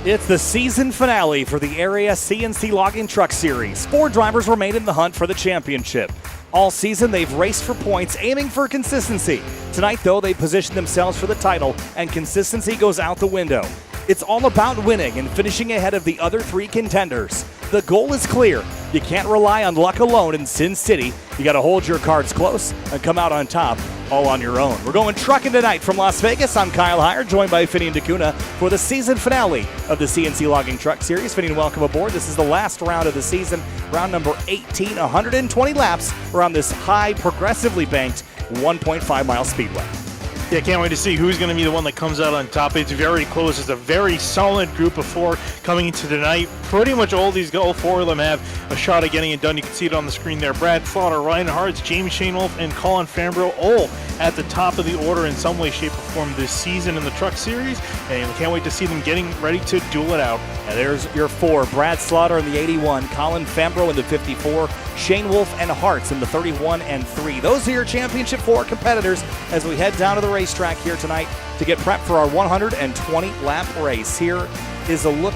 It's the season finale for the Area CNC Logging Truck Series. 4 drivers remain in the hunt for the championship. All season, they've raced for points, aiming for consistency. Tonight, though, they position themselves for the title, and consistency goes out the window. It's all about winning and finishing ahead of the other 3 contenders. The goal is clear. You can't rely on luck alone in Sin City. You got to hold your cards close and come out on top all on your own. We're going trucking tonight from Las Vegas. I'm Kyle Heyer, joined by Finney and DeCuna for the season finale of the CNC Logging Truck Series. Finney, welcome aboard. This is the last round of the season, round number 18, 120 laps around this high, progressively banked 1.5-mile speedway. Yeah, can't wait to see who's going to be the one that comes out on top. It's very close. It's a very solid group of 4 coming into tonight. Pretty much all 4 of them have a shot at getting it done. You can see it on the screen there. Brad Slaughter, Ryan Hartz, James Shainwolf, and Colin Fambro all at the top of the order in some way, shape, or form this season in the Truck Series. And we can't wait to see them getting ready to duel it out. And there's your 4. Brad Slaughter in the 81, Colin Fambro in the 54, Shainwolf and Hartz in the 31 and 3. Those are your championship 4 competitors as we head down to the racetrack here tonight to get prepped for our 120-lap race. Here is a look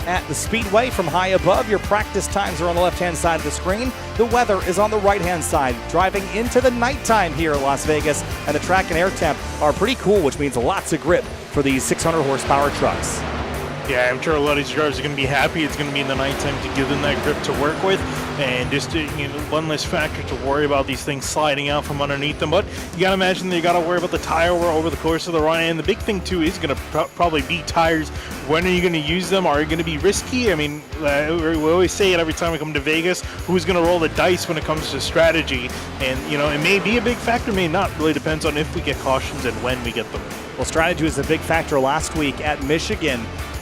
at the speedway from high above. Your practice times are on the left-hand side of the screen. The weather is on the right-hand side. Driving into the nighttime here at Las Vegas, and the track and air temp are pretty cool, which means lots of grip for these 600 horsepower trucks. Yeah, I'm sure a lot of these drivers are going to be happy. It's going to be in the nighttime to give them that grip to work with, and just one less factor to worry about these things sliding out from underneath them. But you got to imagine they got to worry about the tire wear over the course of the run. And the big thing too is going to probably be tires. When are you going to use them? Are you going to be risky? I mean, we always say it every time we come to Vegas. Who's going to roll the dice when it comes to strategy? And it may be a big factor, may not. Really depends on if we get cautions and when we get them. Well, strategy was a big factor last week at Michigan,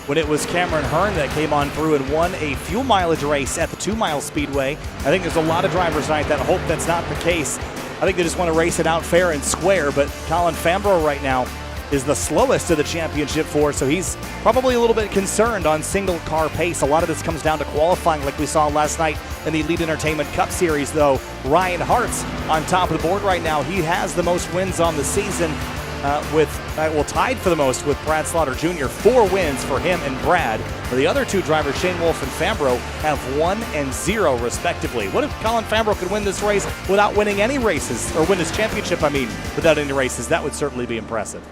when it was Cameron Hearn that came on through and won a fuel mileage race at the 2-mile speedway. I think there's a lot of drivers tonight that hope that's not the case. I think they just want to race it out fair and square, but Colin Fambro right now is the slowest of the championship 4, so he's probably a little bit concerned on single car pace. A lot of this comes down to qualifying like we saw last night in the Elite Entertainment Cup Series, though. Ryan Hartz on top of the board right now. He has the most wins on the season, tied for the most with Brad Slaughter Jr. 4 wins for him and Brad. The other 2 drivers, Shainwolf and Fambro, have 1 and 0 respectively. What if Colin Fambro could win this race without winning any races, or win his championship, without any races? That would certainly be impressive.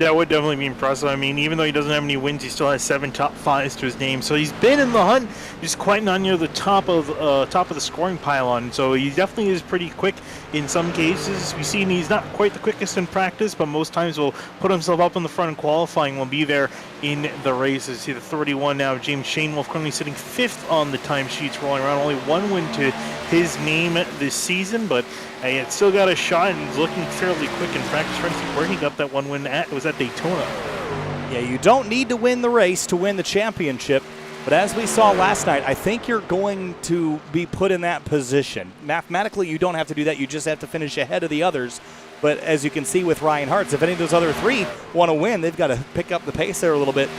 That would definitely be impressive. I mean, even though he doesn't have any wins, he still has 7 top 5s to his name. So he's been in the hunt, just quite not near the top of the scoring pylon. So he definitely is pretty quick in some cases. We've seen he's not quite the quickest in practice, but most times will put himself up in the front in qualifying, will be there in the races. See the 31 now, James Shainwolf currently sitting 5th on the timesheets, rolling around. Only 1 win to his name this season, but it's still got a shot, and he's looking fairly quick in practice. Trying to see where he got that 1 win at. It was at Daytona. Yeah, you don't need to win the race to win the championship, but as we saw last night, I think you're going to be put in that position. Mathematically, you don't have to do that. You just have to finish ahead of the others. But as you can see with Ryan Hartz, if any of those other 3 want to win, they've got to pick up the pace there a little bit.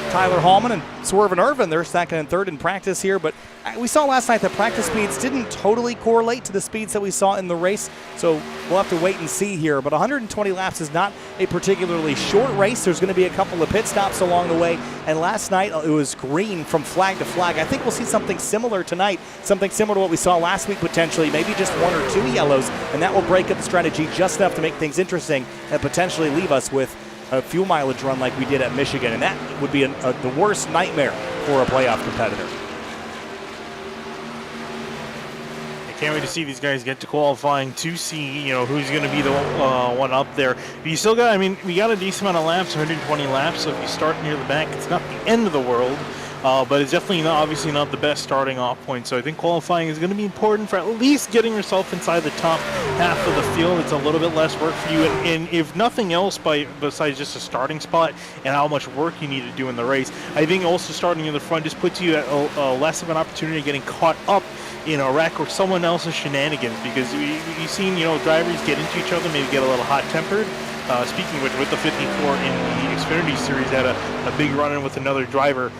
Tyler Hallman and Swerve Irvin, they're 2nd and 3rd in practice here, but we saw last night that practice speeds didn't totally correlate to the speeds that we saw in the race, so we'll have to wait and see here. But 120 laps is not a particularly short race. There's going to be a couple of pit stops along the way, and last night it was green from flag to flag. I think we'll see something similar tonight, something similar to what we saw last week potentially, maybe just 1 or 2 yellows, and that will break up the strategy just enough to make things interesting and potentially leave us with a fuel mileage run like we did at Michigan, and that would be the worst nightmare for a playoff competitor. I can't wait to see these guys get to qualifying to see, who's going to be the one up there. But you still got, we got a decent amount of laps, 120 laps, so if you start near the back, it's not the end of the world. But it's definitely obviously not the best starting off point. So I think qualifying is going to be important for at least getting yourself inside the top half of the field. It's a little bit less work for you. And if nothing else, besides just a starting spot and how much work you need to do in the race, I think also starting in the front just puts you at less of an opportunity of getting caught up in a wreck or someone else's shenanigans, because you've seen drivers get into each other, maybe get a little hot-tempered, speaking of which, with the 54 in the Xfinity Series, had a big run-in with another driver,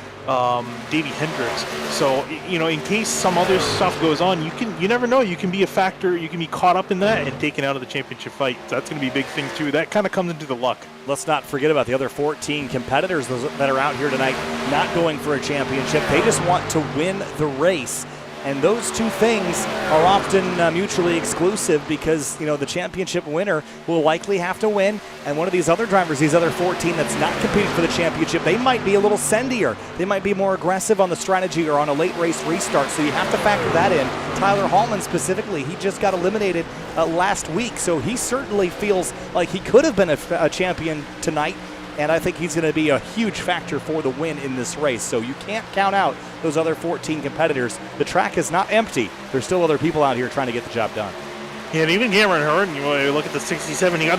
Davey Hendricks. So, you know, in case some other stuff goes on, you never know. You can be a factor. You can be caught up in that and taken out of the championship fight. So that's going to be a big thing too. That kind of comes into the luck. Let's not forget about the other 14 competitors that are out here tonight not going for a championship. They just want to win the race. And those two things are often mutually exclusive because, you know, the championship winner will likely have to win. And one of these other drivers, these other 14 that's not competing for the championship, they might be a little sendier. They might be more aggressive on the strategy or on a late race restart. So you have to factor that in. Tyler Hallman specifically, he just got eliminated last week. So he certainly feels like he could have been a champion tonight. And I think he's going to be a huge factor for the win in this race. So you can't count out those other 14 competitors. The track is not empty. There's still other people out here trying to get the job done. Yeah, and even Cameron Hurd, you look at the 67, he got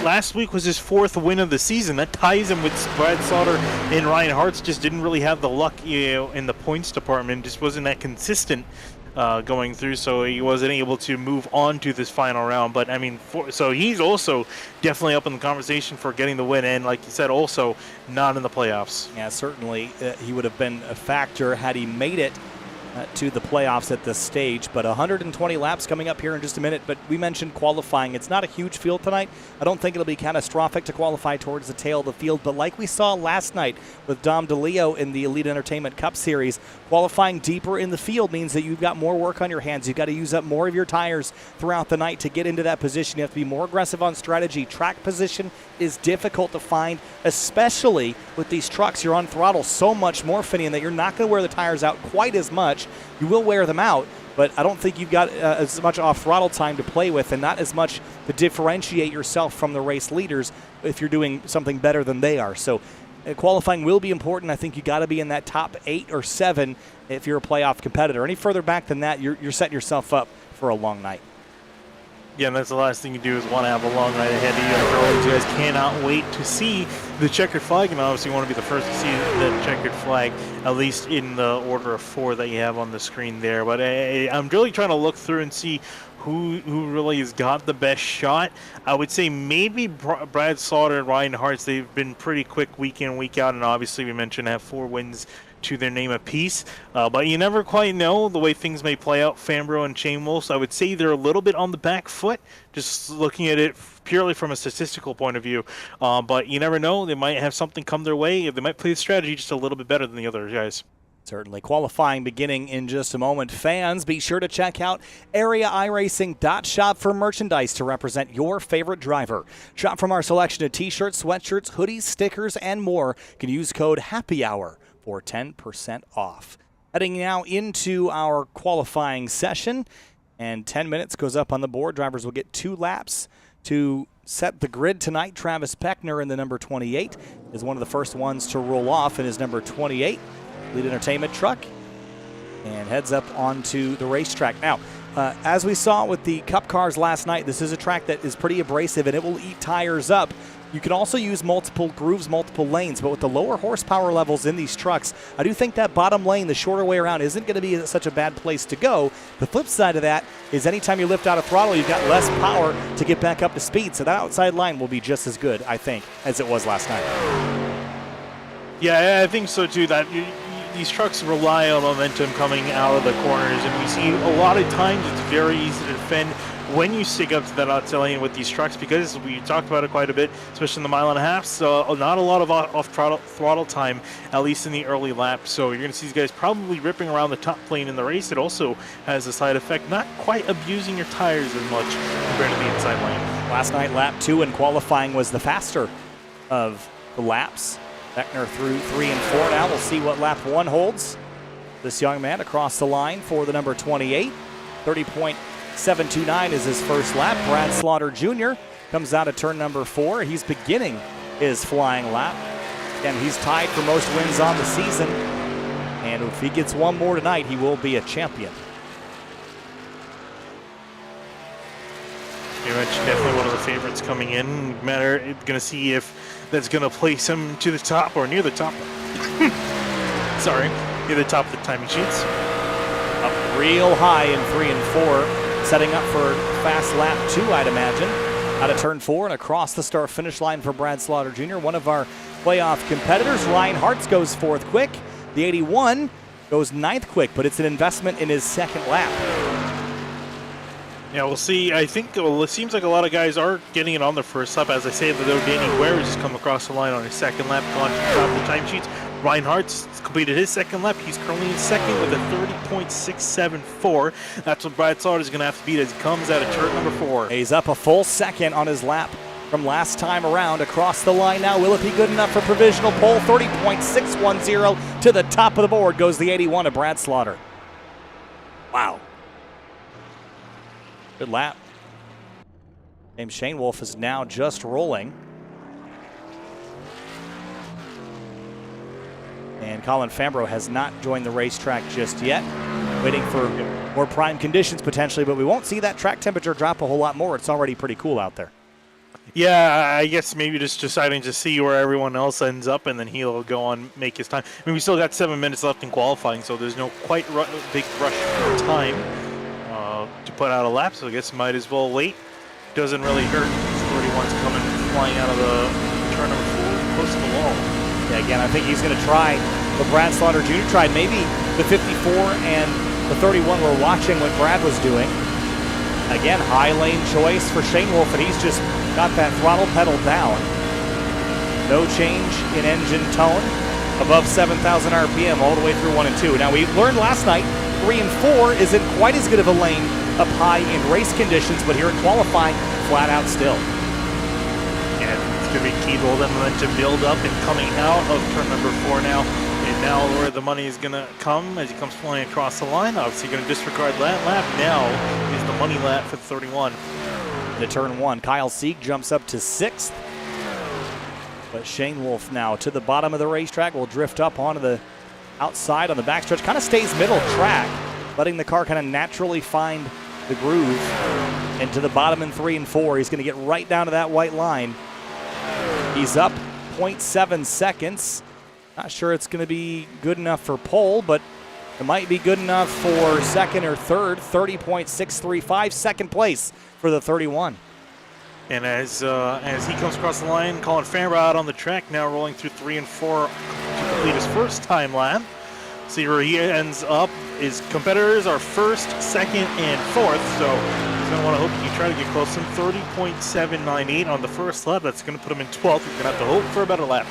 last week was his 4th win of the season. That ties him with Brad Sauter and Ryan Hartz. Just didn't really have the luck, in the points department. Just wasn't that consistent going through, so he wasn't able to move on to this final round. But I mean, so he's also definitely up in the conversation for getting the win, and like you said, also not in the playoffs. Yeah, certainly he would have been a factor had he made it to the playoffs at this stage. But 120 laps coming up here in just a minute. But we mentioned qualifying. It's not a huge field tonight. I don't think it'll be catastrophic to qualify towards the tail of the field. But like we saw last night with Dom DeLeo in the Elite Entertainment Cup Series, qualifying deeper in the field means that you've got more work on your hands. You've got to use up more of your tires throughout the night to get into that position. You have to be more aggressive on strategy. Track position is difficult to find, especially with these trucks. You're on throttle so much more, Finian, that you're not going to wear the tires out quite as much. You will wear them out, but I don't think you've got as much off-throttle time to play with and not as much to differentiate yourself from the race leaders if you're doing something better than they are. So qualifying will be important. I think you got to be in that top 8 or 7 if you're a playoff competitor. Any further back than that, you're setting yourself up for a long night. Yeah, and that's the last thing you do is want to have a long night ahead of you. You guys cannot wait to see the checkered flag, and obviously you want to be the first to see the checkered flag, at least in the order of 4 that you have on the screen there. But I'm really trying to look through and see who really has got the best shot. I would say maybe Brad Sauter and Ryan Hartz. They've been pretty quick week in, week out, and obviously we mentioned have 4 wins to their name apiece, but you never quite know the way things may play out. Fambro and Shane Wolf, I would say they're a little bit on the back foot, just looking at it purely from a statistical point of view, but you never know. They might have something come their way. They might play the strategy just a little bit better than the other guys. Certainly. Qualifying beginning in just a moment. Fans, be sure to check out areiaracing.shop for merchandise to represent your favorite driver. Shop from our selection of t-shirts, sweatshirts, hoodies, stickers, and more. You can use code HAPPYHOUR for 10% off. Heading now into our qualifying session, and 10 minutes goes up on the board. Drivers will get 2 laps to set the grid tonight. Travis Peckner in the number 28 is one of the first ones to roll off in his number 28 Lead Entertainment truck and heads up onto the racetrack. Now, as we saw with the Cup cars last night, this is a track that is pretty abrasive and it will eat tires up. You can also use multiple grooves, multiple lanes, but with the lower horsepower levels in these trucks, I do think that bottom lane, the shorter way around, isn't going to be such a bad place to go. The flip side of that is anytime you lift out of throttle, you've got less power to get back up to speed, so that outside line will be just as good, I think, as it was last night. Yeah, I think so too. These trucks rely on momentum coming out of the corners, and we see a lot of times it's very easy to defend when you stick up to that outside lane with these trucks, because we talked about it quite a bit, especially in the mile and a half. So not a lot of off throttle time, at least in the early laps. So you're going to see these guys probably ripping around the top lane in the race. It also has a side effect, not quite abusing your tires as much compared to the inside lane. Last night, lap 2 in qualifying was the faster of the laps. Beckner through 3 and 4 now. We'll see what lap 1 holds. This young man across the line for the number 28. 30.729 is his first lap. Brad Slaughter Jr. comes out of turn number 4. He's beginning his flying lap. And he's tied for most wins on the season. And if he gets one more tonight, he will be a champion. Pretty much definitely one of the favorites coming in. Going to see if that's going to place him to the top or near the top. Sorry, near the top of the timing sheets. Up real high in 3 and 4, setting up for fast lap 2, I'd imagine. Out of turn 4 and across the start-finish line for Brad Slaughter Jr., one of our playoff competitors. Ryan Hartz goes 4th quick. The 81 goes 9th quick, but it's an investment in his second lap. Yeah, we'll see. I think it seems like a lot of guys are getting it on their first lap. As I say, though, Danny Ware has just come across the line on his second lap, gone to the top of the timesheets. Ryan Hart's completed his second lap. He's currently in second with a 30.674. That's what Brad Slaughter is going to have to beat as he comes out of turn number 4. He's up a full second on his lap from last time around. Across the line now. Will it be good enough for provisional pole? 30.610 to the top of the board goes the 81 of Brad Slaughter. Wow. Good lap. James Shane Wolf is now just rolling. And Colin Fambro has not joined the racetrack just yet. Waiting for more prime conditions potentially, but we won't see that track temperature drop a whole lot more. It's already pretty cool out there. Yeah, I guess maybe just deciding to see where everyone else ends up, and then he'll go on, make his time. I mean, we still got 7 minutes left in qualifying, so there's no quite big rush for time to put out a lap, so I guess might as well wait. Doesn't really hurt. 31's coming flying out of the turn number 4, close to the wall. Yeah, again, I think he's going to try what Brad Slaughter Jr. tried. Maybe the 54 and the 31 were watching what Brad was doing. Again, high lane choice for Shane Wolf, and he's just got that throttle pedal down. No change in engine tone. Above 7,000 RPM all the way through 1 and 2. Now, we learned last night 3 and 4 isn't quite as good of a lane up high in race conditions, but here in qualifying, flat out still. And it's going to be key to hold that momentum build up and coming out of turn number 4 now. And now where the money is going to come as he comes flying across the line. Obviously going to disregard that lap. Now is the money lap for the 31. To turn 1, Kyle Sieg jumps up to 6th. But Shane Wolf now to the bottom of the racetrack will drift up onto the outside on the backstretch. Kind of stays middle track, letting the car kind of naturally find the groove. And to the bottom in 3 and 4, he's going to get right down to that white line. He's up 0.7 seconds. Not sure it's going to be good enough for pole, but it might be good enough for second or third. 30.635, second place for the 31. And as he comes across the line, Colin Fambro out on the track now, rolling through 3 and 4 to complete his first time lap. See where he ends up. His competitors are 1st, 2nd, and 4th, so he's going to want to hope he can try to get close to him. 30.798 on the first lap. That's going to put him in 12th. He's going to have to hope for a better lap.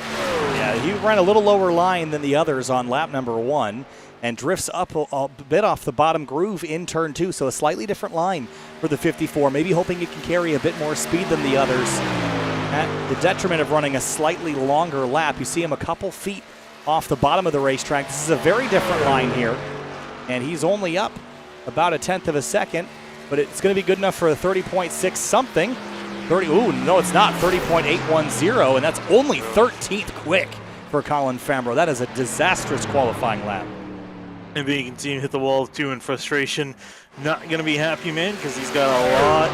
Yeah, he ran a little lower line than the others on lap number 1 and drifts up a bit off the bottom groove in turn 2, so a slightly different line for the 54, maybe hoping it can carry a bit more speed than the others at the detriment of running a slightly longer lap. You see him a couple feet off the bottom of the racetrack. This is a very different line here, and he's only up about 1/10 of a second, but it's going to be good enough for a 30.6 something. 30, ooh, no it's not, 30.810, and that's only 13th quick for Colin Fambro. That is a disastrous qualifying lap. And then you can see him hit the wall too in frustration. Not going to be happy, man, because he's got a lot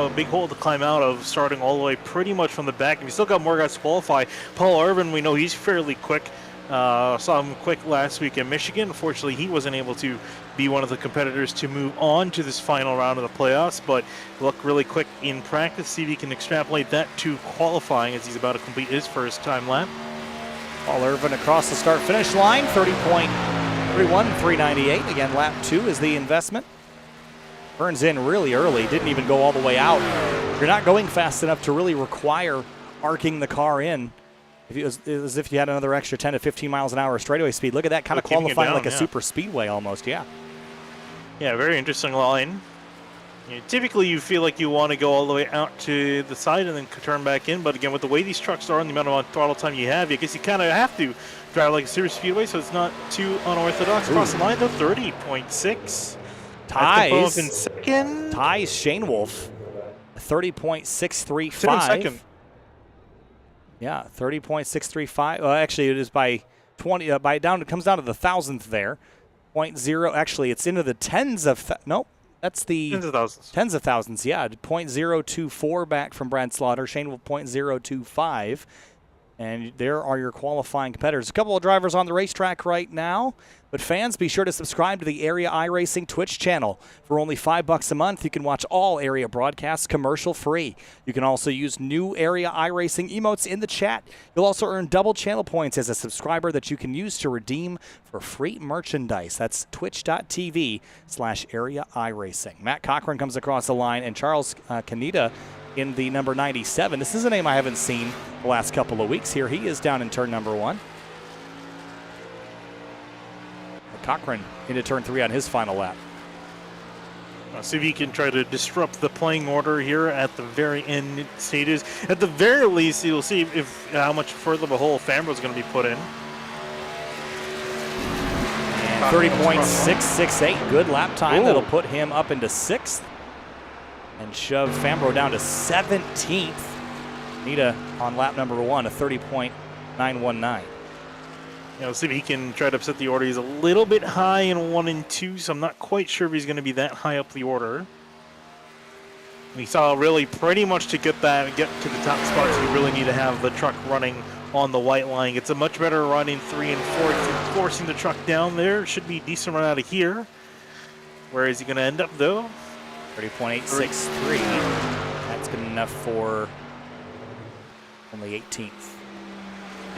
a big hole to climb out of, starting all the way pretty much from the back. And we still got more guys to qualify. Paul Irvin, we know he's fairly quick. Saw him quick last week in Michigan. Unfortunately, he wasn't able to be one of the competitors to move on to this final round of the playoffs, but looked really quick in practice. See if he can extrapolate that to qualifying as he's about to complete his first time lap. Paul Irvin across the start-finish line, 30.31, 398. Again, lap 2 is the investment. Burns in really early, didn't even go all the way out. You're not going fast enough to really require arcing the car in. As if you had another extra 10 to 15 miles an hour straightaway speed. Look at that, kind of qualifying like a super speedway almost, yeah. Yeah, very interesting line. Typically, you feel like you want to go all the way out to the side and then turn back in. But again, with the way these trucks are and the amount of throttle time you have, I guess you kind of have to drive like a super speedway, so it's not too unorthodox. Across the line, though, 30.6. Ties. In second. Ties Shane Wolf, 30.635. Second. Yeah, 30.635. Well, actually, it is by 20. It comes down to the thousandth there. 0.0. Actually, it's into the tens of. Nope. That's the tens of thousands. Tens of thousands, yeah. 0.024 back from Brad Slaughter. Shane Wolf 0.025. And there are your qualifying competitors. A couple of drivers on the racetrack right now. But fans, be sure to subscribe to the Area iRacing Twitch channel. For only $5 a month, you can watch all area broadcasts commercial-free. You can also use new Area iRacing emotes in the chat. You'll also earn double channel points as a subscriber that you can use to redeem for free merchandise. That's twitch.tv/Area iRacing. Matt Cochran comes across the line, and Charles Kaneda in the number 97. This is a name I haven't seen the last couple of weeks here. He is down in turn number 1. Cochran into turn 3 on his final lap. See if he can try to disrupt the playing order here at the very end stages. At the very least, you'll see if how much further of a hole Fambro's going to be put in. And 30.668, good lap time. Ooh. That'll put him up into 6th and shove Fambro down to 17th. Nita on lap number 1, a 30.919. See if he can try to upset the order. He's a little bit high in 1 and 2, so I'm not quite sure if he's going to be that high up the order. We saw really pretty much to get to the top spots, you really need to have the truck running on the white line. It's a much better run in 3 and 4. Forcing the truck down there should be a decent run out of here. Where is he going to end up, though? 30.863. That's good enough for only 18th.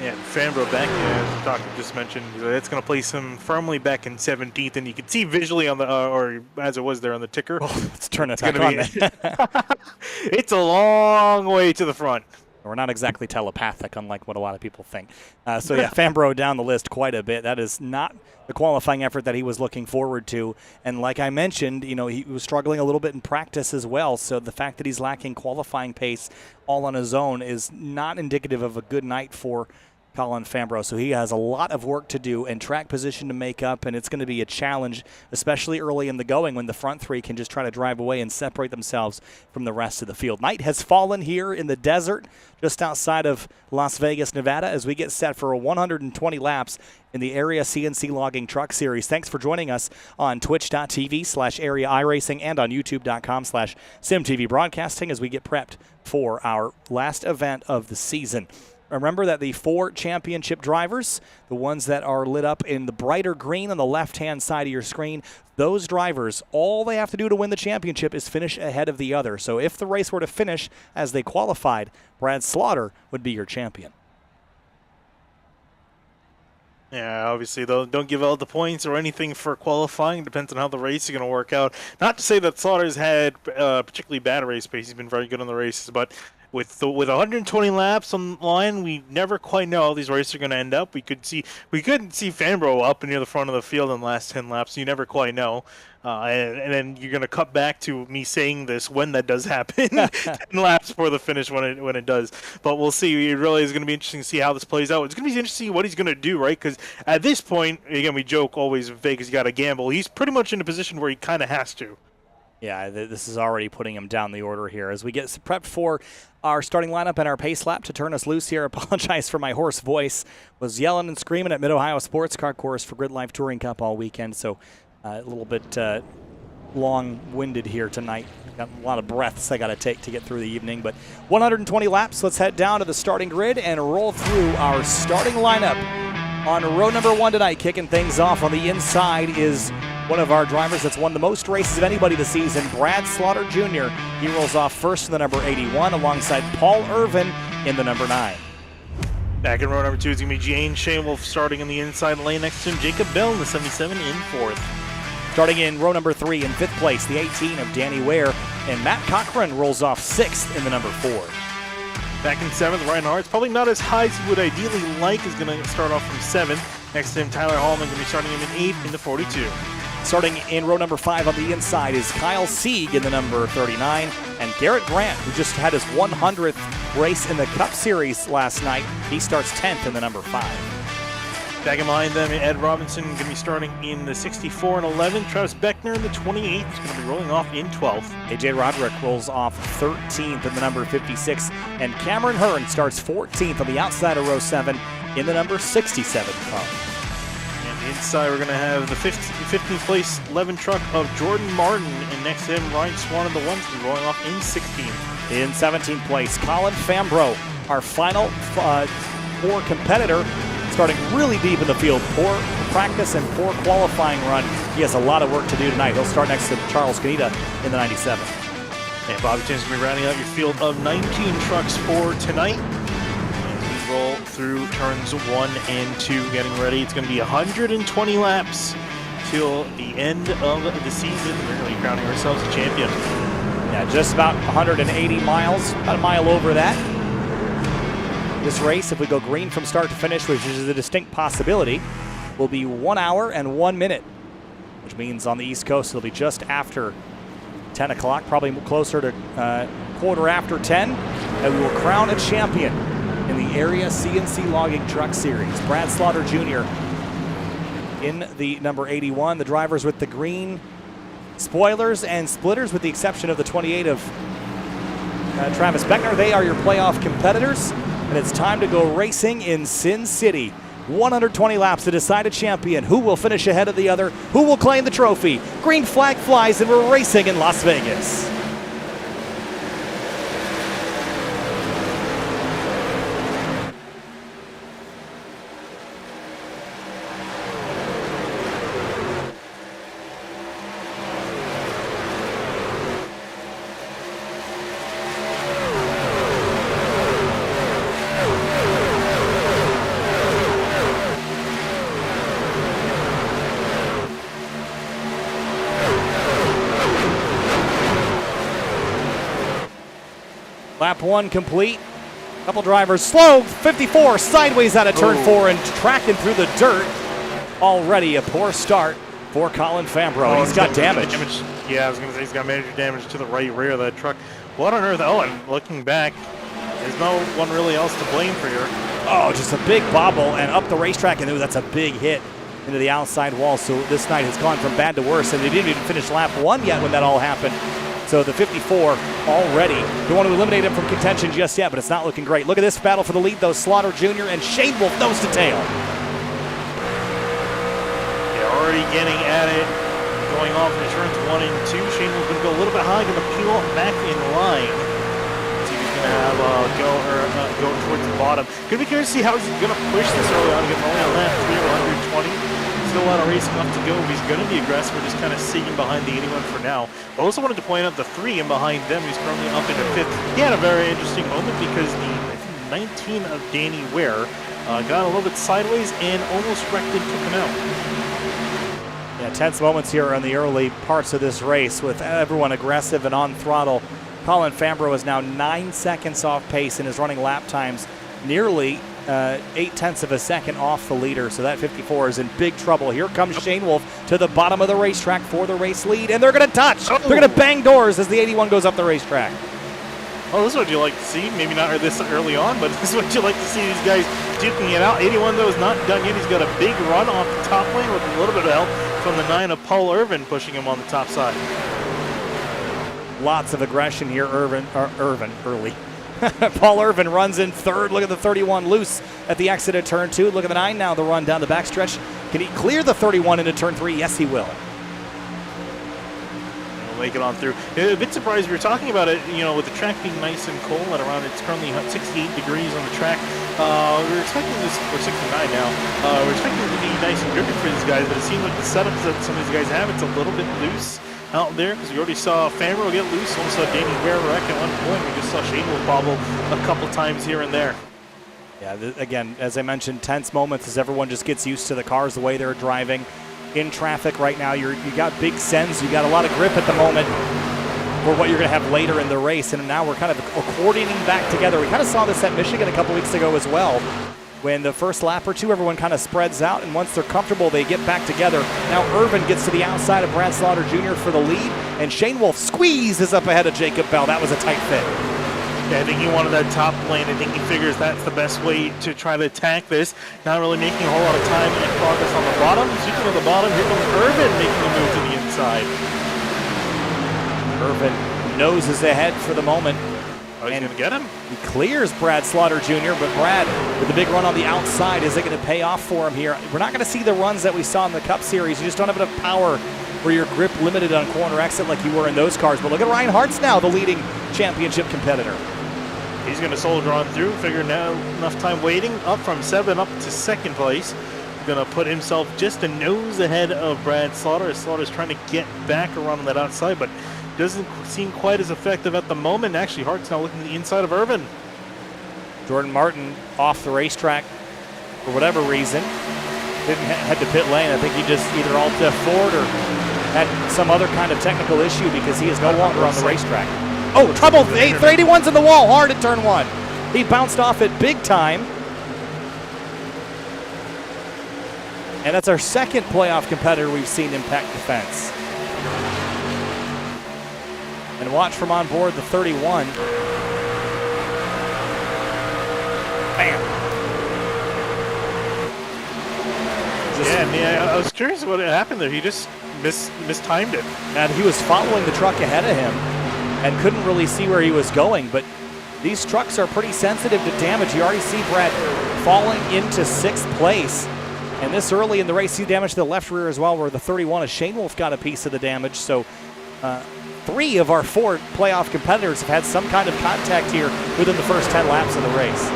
Yeah, Fambro back, as the doctor just mentioned, it's going to place him firmly back in 17th, and you can see visually on the, or as it was there on the ticker. Oh, let's turn it back on. It's a long way to the front. We're not exactly telepathic, unlike what a lot of people think. So yeah, Fambro down the list quite a bit. That is not the qualifying effort that he was looking forward to. And like I mentioned, he was struggling a little bit in practice as well. So the fact that he's lacking qualifying pace all on his own is not indicative of a good night for Colin Fambro. So he has a lot of work to do and track position to make up, and it's going to be a challenge, especially early in the going when the front three can just try to drive away and separate themselves from the rest of the field. Night has fallen here in the desert just outside of Las Vegas, Nevada, as we get set for 120 laps in the Area CNC Logging Truck Series. Thanks for joining us on twitch.tv/Area iRacing and on youtube.com/SimTV Broadcasting as we get prepped for our last event of the season. Remember that the 4 championship drivers, the ones that are lit up in the brighter green on the left-hand side of your screen, those drivers, all they have to do to win the championship is finish ahead of the other. So if the race were to finish as they qualified, Brad Slaughter would be your champion. Yeah, obviously, though, don't give out the points or anything for qualifying. Depends on how the race is going to work out. Not to say that Slaughter's had particularly bad race pace. He's been very good on the races, but with 120 laps on the line, we never quite know how these races are going to end up. We couldn't see Fambro up near the front of the field in the last 10 laps. You never quite know. And then you're going to cut back to me saying this when that does happen, 10 laps before the finish when it does. But we'll see. It really is going to be interesting to see how this plays out. It's going to be interesting to see what he's going to do, right? Because at this point, again, we joke always Vegas got to gamble. He's pretty much in a position where he kind of has to. Yeah, this is already putting him down the order here. As we get prepped for our starting lineup and our pace lap to turn us loose here, apologize for my hoarse voice. Was yelling and screaming at Mid-Ohio Sports Car Course for Grid Life Touring Cup all weekend, so a little bit long-winded here tonight. Got a lot of breaths I got to take to get through the evening, but 120 laps. Let's head down to the starting grid and roll through our starting lineup. On row number 1 tonight, kicking things off on the inside is one of our drivers that's won the most races of anybody this season, Brad Slaughter Jr. He rolls off first in the number 81 alongside Paul Irvin in the number 9. Back in row number 2 is going to be Jane Shaywolf starting in the inside lane next to him. Jacob Bell in the 77 in 4th. Starting in row number 3 in 5th place, the 18 of Danny Ware, and Matt Cochran rolls off 6th in the number 4. Back in 7th, Ryan Hart's probably not as high as he would ideally like, is going to start off from 7th. Next to him, Tyler Hallman going to be starting him in 8th in the 42. Starting in row number 5 on the inside is Kyle Sieg in the number 39, and Garrett Grant, who just had his 100th race in the Cup Series last night. He starts 10th in the number 5. Back in behind them, Ed Robinson going to be starting in the 64 and 11. Travis Beckner in the 28th is going to be rolling off in 12th. AJ Roderick rolls off 13th in the number 56, and Cameron Hearn starts 14th on the outside of row 7 in the number 67 car. Inside, we're going to have the 15th place 11 truck of Jordan Martin, and next to him, Ryan Swan in the 1's going to be rolling off in 16th. In 17th place, Colin Fambro, our final 4 competitor, starting really deep in the field. Poor practice and poor qualifying run. He has a lot of work to do tonight. He'll start next to Charles Canita in the 97. And Bobby Tim's going to be rounding out your field of 19 trucks for tonight. As we roll through turns 1 and 2, getting ready. It's going to be 120 laps till the end of the season. We're going to be crowning ourselves a champion. Yeah, just about 180 miles, about a mile over that. This race, if we go green from start to finish, which is a distinct possibility, will be 1 hour and 1 minute, which means on the East Coast it'll be just after 10 o'clock, probably closer to quarter after 10, and we will crown a champion in the area CNC Logging Truck Series. Brad Slaughter Jr. in the number 81, the drivers with the green spoilers and splitters, with the exception of the 28 of Travis Beckner. They are your playoff competitors, and it's time to go racing in Sin City. 120 laps to decide a champion. Who will finish ahead of the other? Who will claim the trophy? Green flag flies, and we're racing in Las Vegas. Lap 1 complete. Couple drivers slow. 54 sideways out of turn 4 and tracking through the dirt. Already a poor start for Colin Fambro. He's got damage. Yeah, I was going to say he's got major damage to the right rear of that truck. What on earth? Oh, and looking back, there's no one really else to blame for here. Oh, just a big bobble and up the racetrack, and that's a big hit into the outside wall. So this night has gone from bad to worse, and they didn't even finish lap 1 yet when that all happened. So the 54 already. Don't want to eliminate him from contention just yet, but it's not looking great. Look at this battle for the lead, though. Slaughter Jr. and Shane Wolf nose to tail. Yeah, already getting at it. Going off in turns 1 and 2. Shane Wolf's going to go a little bit high, going to peel back in line. See if he's going to have go towards the bottom. Going to be curious to see how he's going to push this early on. Getting only on lap 3 or 120. Still a lot of racing left to go. He's going to be aggressive. We're just kind of sitting behind the 81 for now. I also wanted to point out the 3 in behind them. He's currently up into 5th. He had a very interesting moment because the 19 of Danny Ware got a little bit sideways and almost wrecked and took him out. Yeah, tense moments here in the early parts of this race with everyone aggressive and on throttle. Colin Fambro is now 9 seconds off pace and is running lap times nearly 0.8 of a second off the leader, so that 54 is in big trouble. Here comes Shane Wolf to the bottom of the racetrack for the race lead, and they're going to touch. They're going to bang doors as the 81 goes up the racetrack. Oh, this is what you like to see. Maybe not this early on, but this is what you like to see, these guys duking it out. 81, though, is not done yet. He's got a big run off the top lane with a little bit of help from the 9 of Paul Irvin pushing him on the top side. Lots of aggression here, early. Paul Irvin runs in 3rd. Look at the 31 loose at the exit of turn 2. Look at the 9 now, the run down the backstretch. Can he clear the 31 into turn 3? Yes, he will. He'll make it on through. A bit surprised we were talking about it, with the track being nice and cold at around, it's currently 68 degrees on the track. We were expecting this, or 69 now, we're expecting it to be nice and grippy for these guys, but it seems like the setups that some of these guys have, it's a little bit loose out there, because we already saw Fambro get loose, almost saw Danny Ware wreck at one point. We just saw Shane Wolf bobble a couple times here and there. Yeah, again, as I mentioned, tense moments as everyone just gets used to the cars, the way they're driving. In traffic right now, you got big sends, you got a lot of grip at the moment for what you're going to have later in the race, and now we're kind of accordioning back together. We kind of saw this at Michigan a couple weeks ago as well. When the first lap or two, everyone kind of spreads out, and once they're comfortable, they get back together. Now Irvin gets to the outside of Brad Slaughter Jr. for the lead, and Shane Wolf squeezes up ahead of Jacob Bell. That was a tight fit. Yeah, I think he wanted that top lane. I think he figures that's the best way to try to attack this. Not really making a whole lot of time and progress on the bottom. Speaking of the bottom, here comes Irvin making a move to the inside. Irvin noses ahead for the moment. Oh, he's going to get him? He clears Brad Slaughter Jr., but Brad, with the big run on the outside, is it going to pay off for him here? We're not going to see the runs that we saw in the Cup Series. You just don't have enough power where your grip limited on corner exit like you were in those cars. But look at Ryan Hartz now, the leading championship competitor. He's going to soldier on through, figuring out enough time waiting, up from 7 up to 2nd place. Going to put himself just a nose ahead of Brad Slaughter. Slaughter's trying to get back around on that outside, but doesn't seem quite as effective at the moment. Actually, Hart's now looking to the inside of Irvin. Jordan Martin off the racetrack for whatever reason. Didn't head to pit lane. I think he just either alt F4'd or had some other kind of technical issue because he is no longer on the racetrack. Oh, trouble! 381's in the wall, hard at turn 1. He bounced off it big time. And that's our second playoff competitor we've seen impact the fence. And watch from on board the 31. Bam. I was curious what happened there. He just mistimed it. And he was following the truck ahead of him and couldn't really see where he was going. But these trucks are pretty sensitive to damage. You already see Brad falling into 6th place. And this early in the race, he damaged the left rear as well, where the 31 of Shane Wolf got a piece of the damage. So 3 of our 4 playoff competitors have had some kind of contact here within the first 10 laps of the race.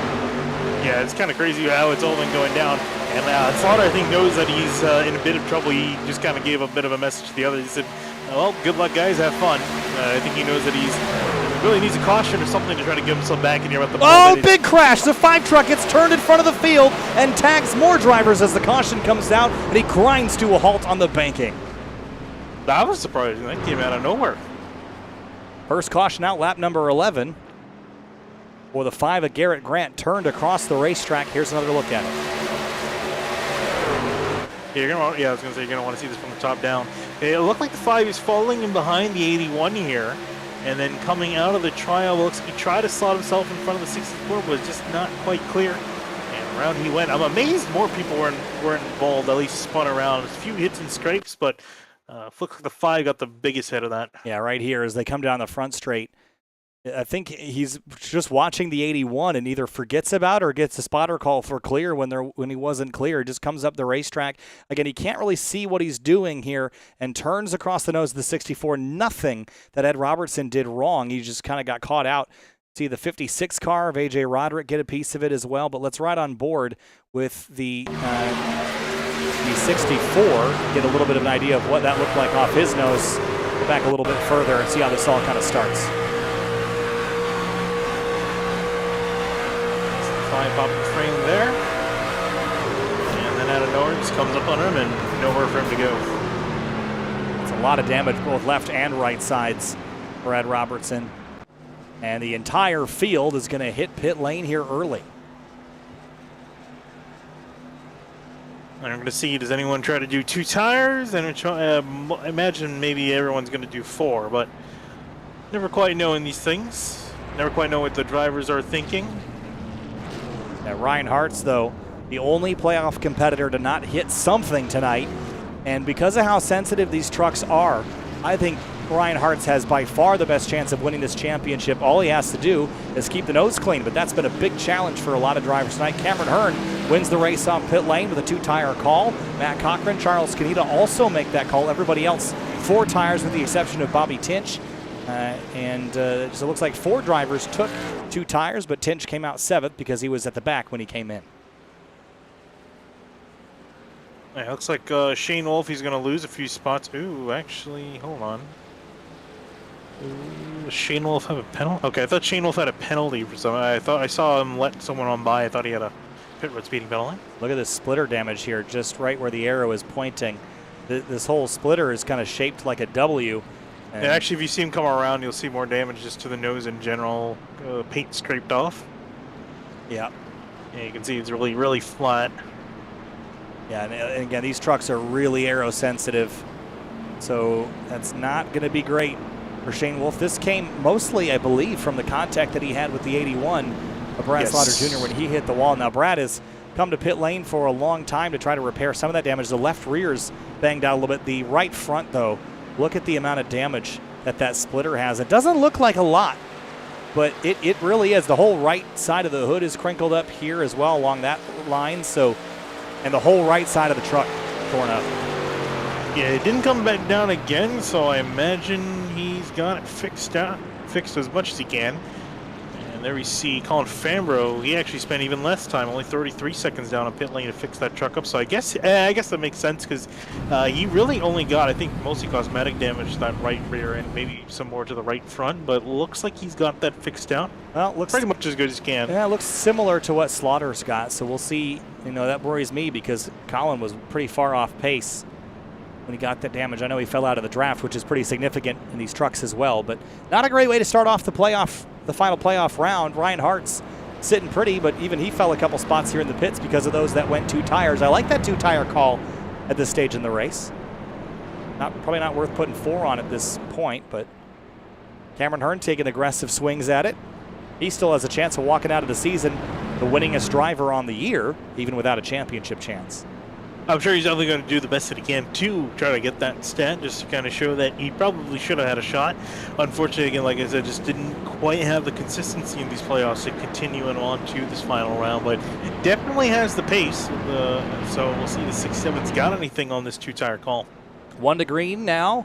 Yeah, it's kind of crazy how it's all been going down. And Slaughter, I think, knows that he's in a bit of trouble. He just kind of gave a bit of a message to the others. He said, well, good luck, guys. Have fun. I think he knows that he's really needs a caution or something to try to get himself back in here at the Oh, big crash. The 5 truck gets turned in front of the field and tags more drivers as the caution comes down, and he grinds to a halt on the banking. That was surprising. That came out of nowhere. First caution out, lap number 11. For the 5 of Garrett Grant turned across the racetrack. Here's another look at it. I was going to say you're going to want to see this from the top down. It looked like the 5 is falling in behind the 81 here. And then coming out of the trial, looks like he tried to slot himself in front of the 64, but was just not quite clear. And around he went. I'm amazed more people weren't involved, at least spun around. A few hits and scrapes, but looks like the 5 got the biggest hit of that. Yeah, right here as they come down the front straight. I think he's just watching the 81 and either forgets about or gets a spotter call for clear when he wasn't clear. He just comes up the racetrack. Again, he can't really see what he's doing here and turns across the nose of the 64. Nothing that Ed Robertson did wrong. He just kind of got caught out. See the 56 car of A.J. Roderick get a piece of it as well. But let's ride on board with the 64, get a little bit of an idea of what that looked like off his nose. Go back a little bit further and see how this all kind of starts. 5 pop the frame there. And then out of nowhere, just comes up on him and nowhere for him to go. It's a lot of damage, both left and right sides for Ed Robertson. And the entire field is going to hit pit lane here early. And I'm going to see, does anyone try to do 2 tires? And I imagine maybe everyone's going to do 4, but never quite know in these things. Never quite know what the drivers are thinking. Ryan Hart's, though, the only playoff competitor to not hit something tonight. And because of how sensitive these trucks are, I think Ryan Hart's has by far the best chance of winning this championship. All he has to do is keep the nose clean, but that's been a big challenge for a lot of drivers tonight. Cameron Hearn wins the race off pit lane with a 2-tire call. Matt Cochran, Charles Canita also make that call. Everybody else 4 tires with the exception of Bobby Tinch. So it looks like 4 drivers took 2 tires, but Tinch came out 7th because he was at the back when he came in. It looks like Shane Wolf, he's going to lose a few spots. Ooh, actually, hold on. Ooh, does Shane Wolf have a penalty? Okay, I thought Shane Wolf had a penalty for something. I thought I saw him let someone on by. I thought he had a pit road speeding penalty. Look at this splitter damage here, just right where the arrow is pointing. This whole splitter is kind of shaped like a W. And actually, if you see him come around, you'll see more damage just to the nose in general. Paint scraped off. Yeah. Yeah, you can see it's really, really flat. Yeah, and again, these trucks are really aero sensitive, so that's not going to be great for Shane Wolf. This came mostly, I believe, from the contact that he had with the 81 of Brad Slaughter Jr. when he hit the wall. Now, Brad has come to pit lane for a long time to try to repair some of that damage. The left rear's banged out a little bit. The right front, though, look at the amount of damage that splitter has. It doesn't look like a lot, but it really is. The whole right side of the hood is crinkled up here as well along that line. So, and the whole right side of the truck torn up. Yeah, it didn't come back down again, so I imagine he's got it fixed as much as he can. And there we see Colin Fambro. He actually spent even less time, only 33 seconds down on pit lane to fix that truck up. So I guess that makes sense because he really only got, I think, mostly cosmetic damage to that right rear and maybe some more to the right front. But looks like he's got that fixed out. Well, looks pretty much as good as he can. Yeah, it looks similar to what Slaughter's got. So we'll see. You know, that worries me because Colin was pretty far off pace when he got that damage. I know he fell out of the draft, which is pretty significant in these trucks as well. But not a great way to start off the final playoff round. Ryan Hart's sitting pretty, but even he fell a couple spots here in the pits because of those that went 2 tires. I like that 2-tire call at this stage in the race. Probably not worth putting 4 on at this point, but Cameron Hearn taking aggressive swings at it. He still has a chance of walking out of the season the winningest driver on the year, even without a championship chance. I'm sure he's definitely going to do the best that he can to try to get that stat, just to kind of show that he probably should have had a shot. Unfortunately, again, like I said, just didn't quite have the consistency in these playoffs to continue on to this final round, but it definitely has the pace. So we'll see if the 67's got anything on this 2-tire call. 1 to green now.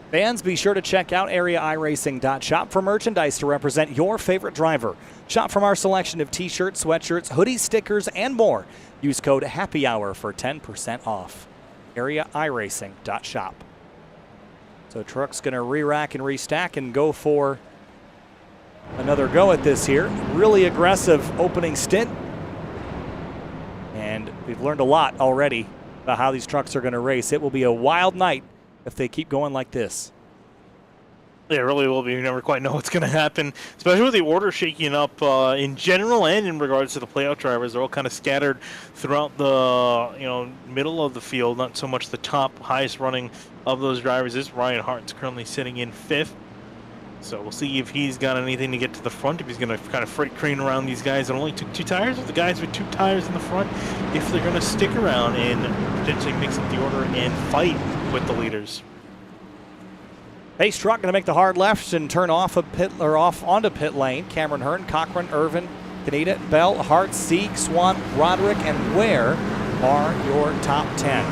Fans, be sure to check out areaiRacing.shop for merchandise to represent your favorite driver. Shop from our selection of t-shirts, sweatshirts, hoodies, stickers, and more. Use code HAPPYHOUR for 10% off. areaiRacing.shop. So truck's going to re-rack and restack and go for another go at this here. Really aggressive opening stint. And we've learned a lot already about how these trucks are going to race. It will be a wild night if they keep going like this. Yeah, it really will be. You never quite know what's going to happen, especially with the order shaking up in general and in regards to the playoff drivers. They're all kind of scattered throughout the middle of the field. Not so much the top, highest running of those drivers is Ryan Hart's currently sitting in 5th. So we'll see if he's got anything to get to the front, if he's going to kind of freight crane around these guys that only took 2 tires, or the guys with 2 tires in the front, if they're going to stick around and potentially mix up the order and fight with the leaders. Pace truck going to make the hard left and turn off onto pit lane. Cameron Hearn, Cochran, Irvin, Kaneda, Bell, Hart, Sieg, Swan, Roderick, and Ware are your top 10.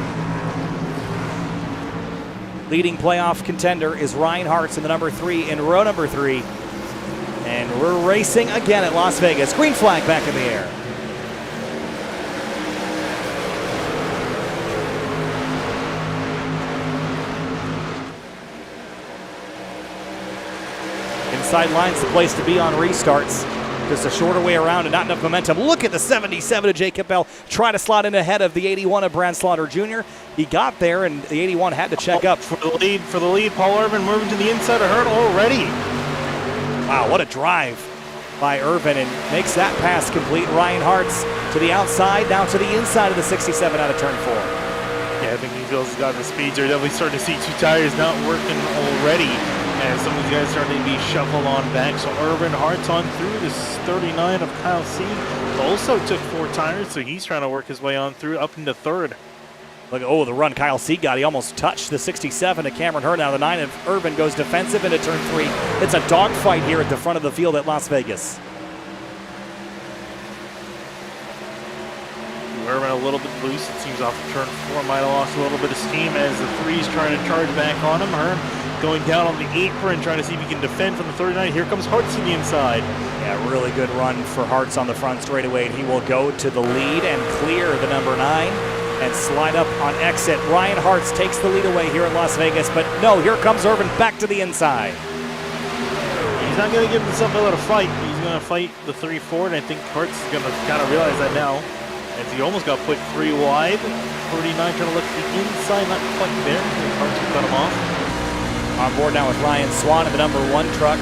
Leading playoff contender is Ryan Hart's in the number 3 in row number 3. And we're racing again at Las Vegas. Green flag back in the air. Inside line's the place to be on restarts. Just a shorter way around and not enough momentum. Look at the 77 of Jacob Bell. Try to slot in ahead of the 81 of Brad Slaughter Jr. He got there, and the 81 had to check up. For the lead, Paul Irvin moving to the inside of Hurt already. Wow, what a drive by Irvin, and makes that pass complete. Ryan Hart's to the outside, now to the inside of the 67 out of turn 4. Yeah, I think he feels he's got the speeds. They're definitely starting to see 2 tires not working already, and some of these guys starting to be shuffled on back. So Irvin Hart's on through. This 39 of Kyle C. also took 4 tires, so he's trying to work his way on through up into 3rd. Look, the run Kyle C got. He almost touched the 67 to Cameron Hearn. Now the 9 of Irvin goes defensive into turn 3. It's a dogfight here at the front of the field at Las Vegas. Irvin a little bit loose. It seems off of turn 4. Might have lost a little bit of steam as the 3's trying to charge back on him. Hearn going down on the apron, trying to see if he can defend from the 39. Here comes Hartz to the inside. Yeah, really good run for Hartz on the front straightaway, and he will go to the lead and clear the number 9 and slide up on exit. Ryan Hartz takes the lead away here in Las Vegas, but no, here comes Irvin back to the inside. He's not going to give himself a little fight. He's going to fight the 3 forward, and I think Hartz is going to kind of realize that now, as he almost got put 3 wide. 39 trying to look to the inside, not quite there. Hartz will cut him off. On board now with Ryan Swan in the number 1 truck,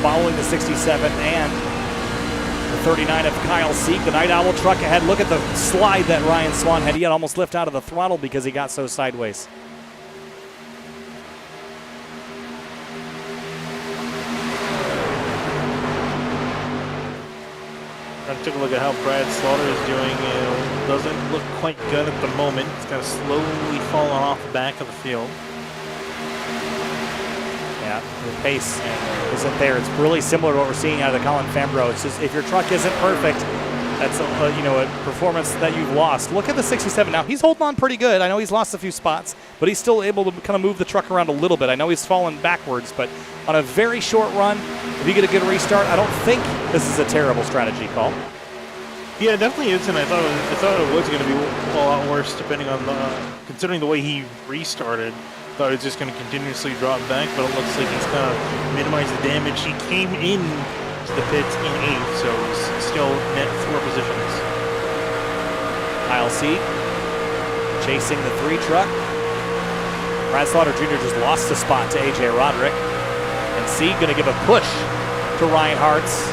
following the 67 and the 39 of Kyle Seek. The Night Owl truck ahead. Look at the slide that Ryan Swan had. He had almost lifted out of the throttle because he got so sideways. I took a look at how Brad Slaughter is doing. Doesn't look quite good at the moment. It's kind of slowly falling off the back of the field. Yeah, the pace isn't there. It's really similar to what we're seeing out of the Colin Fambro. It's just if your truck isn't perfect, that's a performance that you've lost. Look at the 67 now. He's holding on pretty good. I know he's lost a few spots, but he's still able to kind of move the truck around a little bit. I know he's fallen backwards, but on a very short run, if you get a good restart, I don't think this is a terrible strategy call. Yeah, it definitely isn't. I thought it was going to be a lot worse, depending on considering the way he restarted. Thought he was just going to continuously drop back, but it looks like he's kind of minimized the damage. He came in to the pits in 8th, so he's still net 4 positions. Kyle C chasing the 3 truck. Brad Slaughter Jr. just lost a spot to AJ Roderick. And C going to give a push to Ryan Hartz.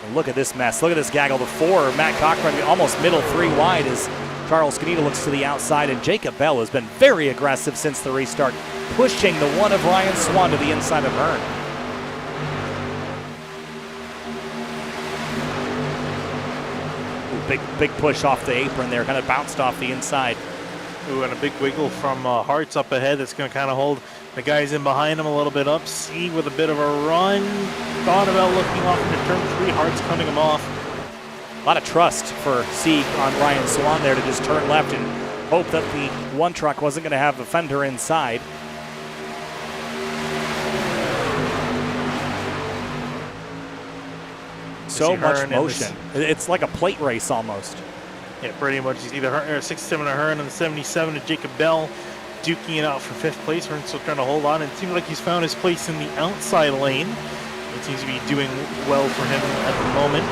And look at this mess. Look at this gaggle. The 4, Matt Cochran almost middle 3 wide as Charles Canita looks to the outside. And Jacob Bell has been very aggressive since the restart, pushing the 1 of Ryan Swan to the inside of Hearn. Big push off the apron there, kind of bounced off the inside. Ooh, and a big wiggle from Hartz up ahead that's going to kind of hold the guys in behind him a little bit up. C with a bit of a run. Thought about looking off into turn 3. Hartz cutting him off. A lot of trust for C on Ryan Swan there to just turn left and hope that the 1 truck wasn't going to have a fender inside. So much motion. It's like a plate race almost. Yeah, pretty much. You see the 67 to Hearn and the 77 to Jacob Bell duking it out for 5th place. Hearn still trying to hold on. It seems like he's found his place in the outside lane. It seems to be doing well for him at the moment.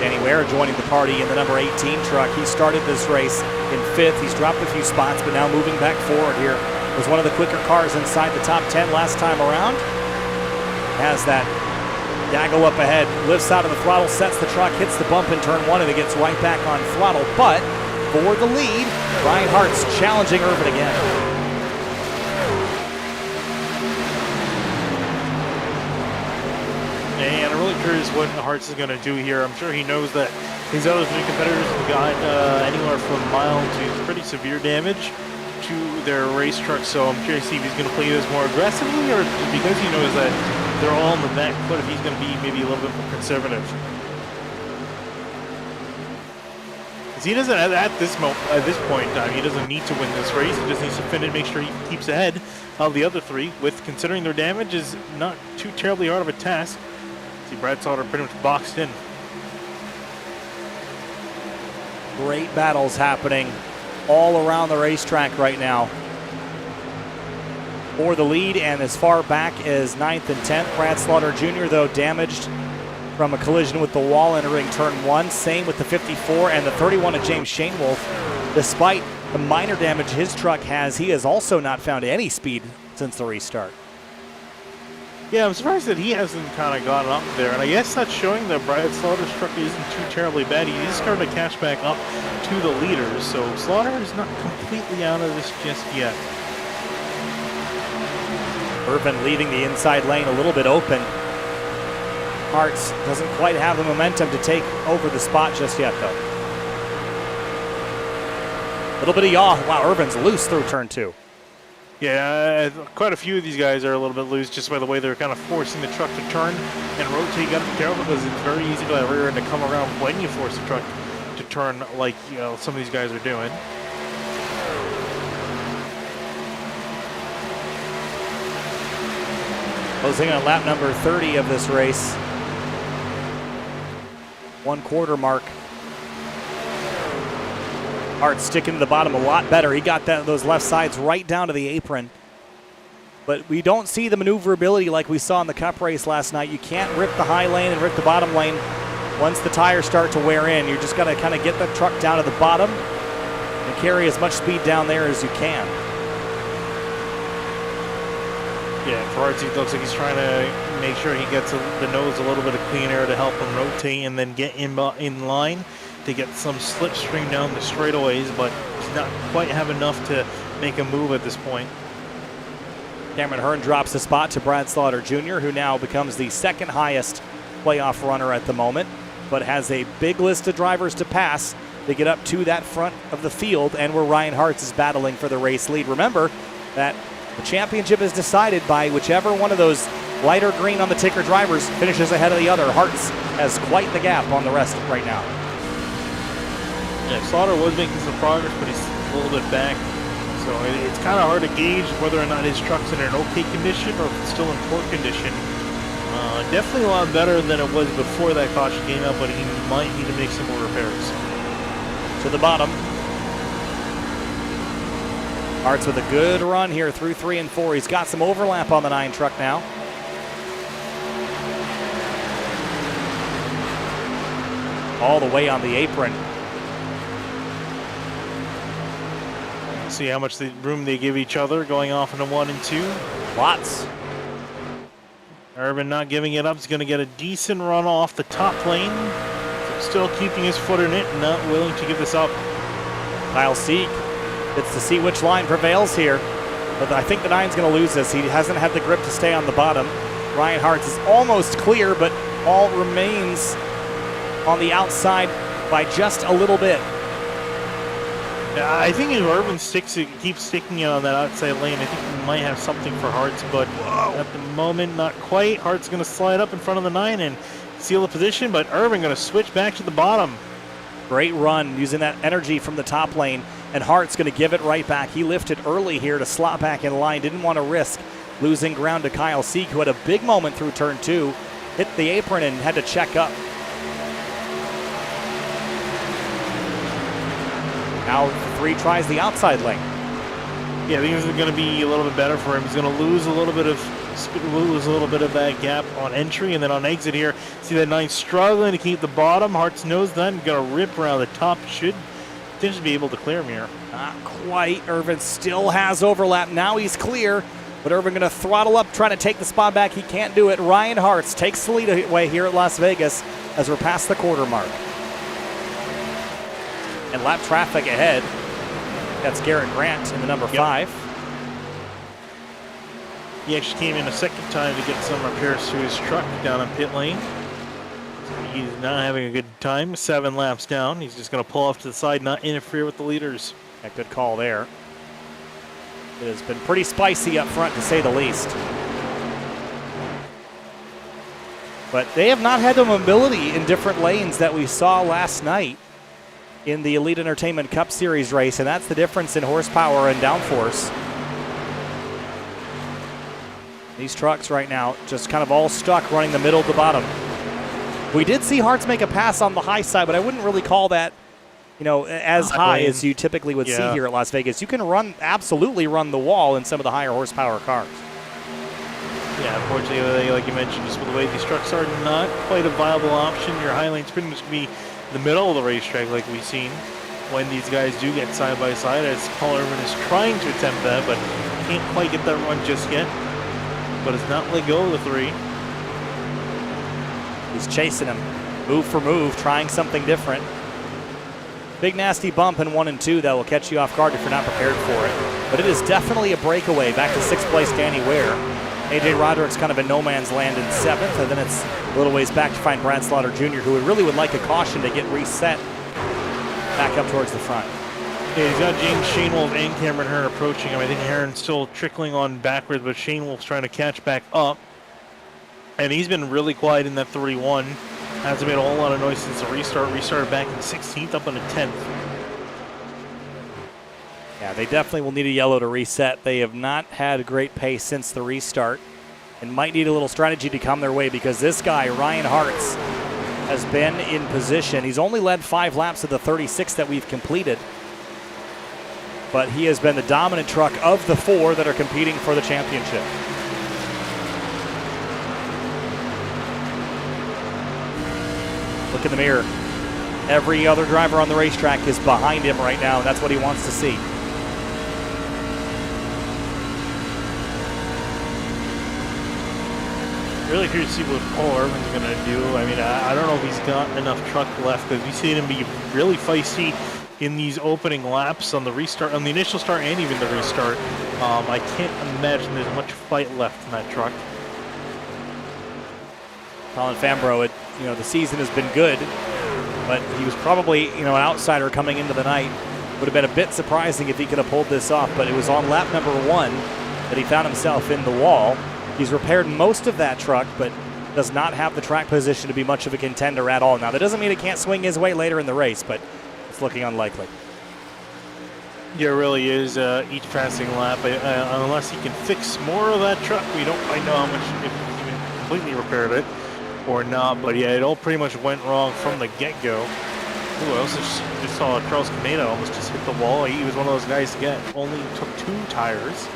Danny Ware joining the party in the number 18 truck. He started this race in 5th. He's dropped a few spots, but now moving back forward here. Was one of the quicker cars inside the top 10 last time around. Has that gaggle up ahead, lifts out of the throttle, sets the truck, hits the bump in turn 1, and it gets right back on throttle. But for the lead, Ryan Hartz challenging Irvin again. And I'm really curious what Hartz is going to do here. I'm sure he knows that his other 3 competitors have got anywhere from mild to pretty severe damage to their race truck, so I'm curious to see if he's going to play this more aggressively, or because he knows that they're all in the back foot, if he's going to be maybe a little bit more conservative. Because he doesn't, at this point in time, he doesn't need to win this race. He just needs to finish, make sure he keeps ahead of the other 3, with considering their damage is not too terribly hard of a task. See, Brad Slaughter pretty much boxed in. Great battles happening all around the racetrack right now for the lead, and as far back as 9th and 10th. Brad Slaughter Jr., though, damaged from a collision with the wall entering turn 1. Same with the 54 and the 31 of James Shanewolf. Despite the minor damage his truck has, he has also not found any speed since the restart. Yeah, I'm surprised that he hasn't kind of gotten up there, and I guess that's showing that Brad Slaughter's truck isn't too terribly bad. He is starting to catch back up to the leaders, so Slaughter is not completely out of this just yet. Irvin leaving the inside lane a little bit open. Hartz doesn't quite have the momentum to take over the spot just yet, though. A little bit of yaw. Wow, Irvin's loose through turn 2. Yeah, quite a few of these guys are a little bit loose just by the way they're kind of forcing the truck to turn and rotate. You got to be careful because it's very easy for that rear end to come around when you force the truck to turn, like some of these guys are doing. Closing on lap number 30 of this race. 1/4 mark. Hartz sticking to the bottom a lot better. He got those left sides right down to the apron. But we don't see the maneuverability like we saw in the Cup race last night. You can't rip the high lane and rip the bottom lane once the tires start to wear in. You just got to kind of get the truck down to the bottom and carry as much speed down there as you can. Yeah, for Hartz, it looks like he's trying to make sure he gets the nose a little bit of clean air to help him rotate and then get in line to get some slipstream down the straightaways, but he's not quite have enough to make a move at this point. Cameron Hearn drops a spot to Brad Slaughter Jr., who now becomes the 2nd highest playoff runner at the moment, but has a big list of drivers to pass to get up to that front of the field, and where Ryan Hartz is battling for the race lead. Remember that the championship is decided by whichever one of those lighter green on the Tinker drivers, finishes ahead of the other. Hartz has quite the gap on the rest right now. Yeah, Slaughter was making some progress, but he's a little bit back. So it's kind of hard to gauge whether or not his truck's in an okay condition or if it's still in poor condition. Definitely a lot better than it was before that caution came out, but he might need to make some more repairs. To the bottom. Hartz with a good run here through 3 and 4. He's got some overlap on the 9 truck now. All the way on the apron. See how much room they give each other going off into 1 and 2. Lots. Irvin not giving it up. He's going to get a decent run off the top lane. Still keeping his foot in it and not willing to give this up. Kyle Sieg gets to see which line prevails here. But I think the 9's going to lose this. He hasn't had the grip to stay on the bottom. Ryan Hartz is almost clear, but all remains on the outside by just a little bit. I think if Irvin keeps sticking on that outside lane, I think we might have something for Hartz, but at the moment, not quite. Hartz going to slide up in front of the 9 and seal the position, but Irvin going to switch back to the bottom. Great run using that energy from the top lane, and Hart's going to give it right back. He lifted early here to slot back in line, didn't want to risk losing ground to Kyle Sieg, who had a big moment through turn 2, hit the apron and had to check up. Now 3 tries the outside lane. Yeah, I think this is going to be a little bit better for him. He's going to lose a little bit of that gap on entry, and then on exit here, see that 9 struggling to keep the bottom. Hartz knows that and going to rip around the top. Should potentially be able to clear him here. Not quite. Irvin still has overlap. Now he's clear, but Irvin going to throttle up, trying to take the spot back. He can't do it. Ryan Hartz takes the lead away here at Las Vegas as we're past the quarter mark. And lap traffic ahead. That's Garrett Grant in the number 5. He actually came in a second time to get some repairs to his truck down in pit lane. So he's not having a good time. 7 laps down. He's just going to pull off to the side, not interfere with the leaders. A good call there. It has been pretty spicy up front, to say the least. But they have not had the mobility in different lanes that we saw last night in the Elite Entertainment Cup Series race, and that's the difference in horsepower and downforce. These trucks right now just kind of all stuck running the middle to bottom. We did see Hartz make a pass on the high side, but I wouldn't really call that, as high as you typically would see here at Las Vegas. You can absolutely run the wall in some of the higher horsepower cars. Yeah, unfortunately, like you mentioned, just with the way these trucks are, not quite a viable option. Your high lane's pretty much going to be the middle of the racetrack, like we've seen when these guys do get side by side, as Paul Irvin is trying to attempt that, but can't quite get that run just yet. But has not let go of the 3. He's chasing him, move for move, trying something different. Big nasty bump in 1 and 2 that will catch you off guard if you're not prepared for it. But it is definitely a breakaway. Back to 6th place, Danny Ware. AJ Roderick's kind of in no man's land in 7th, and then it's a little ways back to find Brad Slaughter Jr., who really would like a caution to get reset back up towards the front. Yeah, he's got James Shane Wolf and Cameron Hearn approaching him. I think Hearn's still trickling on backwards, but Shane Wolf's trying to catch back up. And he's been really quiet in that 31. Hasn't made a whole lot of noise since the restart. Restarted back in 16th, up on the 10th. Yeah, they definitely will need a yellow to reset. They have not had a great pace since the restart and might need a little strategy to come their way, because this guy, Ryan Hartz, has been in position. He's only led 5 laps of the 36 that we've completed, but he has been the dominant truck of the 4 that are competing for the championship. Look in the mirror. Every other driver on the racetrack is behind him right now, and that's what he wants to see. Really curious to see what Paul Irvin's going to do. I mean, I don't know if he's got enough truck left, because we've seen him be really feisty in these opening laps on the restart, on the initial start and even the restart. I can't imagine there's much fight left in that truck. Colin Fambro, the season has been good, but he was probably, an outsider coming into the night. Would have been a bit surprising if he could have pulled this off, but it was on lap number 1 that he found himself in the wall. He's repaired most of that truck, but does not have the track position to be much of a contender at all. Now, that doesn't mean he can't swing his way later in the race, but it's looking unlikely. Yeah, it really is each passing lap. Unless he can fix more of that truck, we don't quite know how much, if he even completely repaired it or not. But yeah, it all pretty much went wrong from the get-go. Ooh, I also just saw Charles Caneda almost just hit the wall. He was one of those guys that only took 2 tires.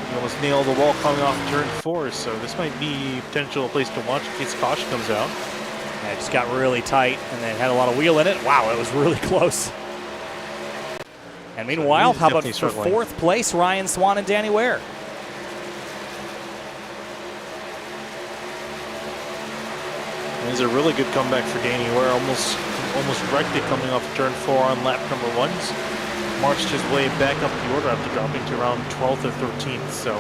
He almost nailed the wall coming off turn 4, so this might be a potential place to watch in case caution comes out. Yeah, it just got really tight and then had a lot of wheel in it. Wow, it was really close. And meanwhile, how about for 4th place, Ryan Swan and Danny Ware? It was a really good comeback for Danny Ware. Almost wrecked it coming off turn 4 on lap number 1. Marched his way back up the order after dropping to around 12th or 13th. So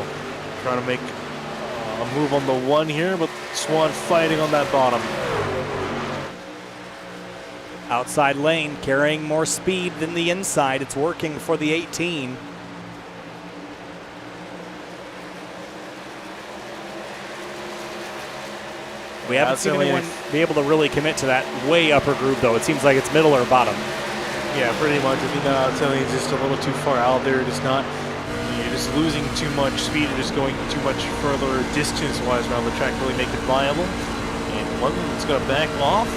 trying to make a move on the 1 here, but Swan fighting on that bottom. Outside lane, carrying more speed than the inside. It's working for the 18. We haven't seen anyone be able to really commit to that way upper group, though. It seems like it's middle or bottom. Yeah, pretty much. I think outside is just a little too far out there. Just not, you're just losing too much speed and just going too much further distance-wise around the track to really make it viable. And one that's going to back off.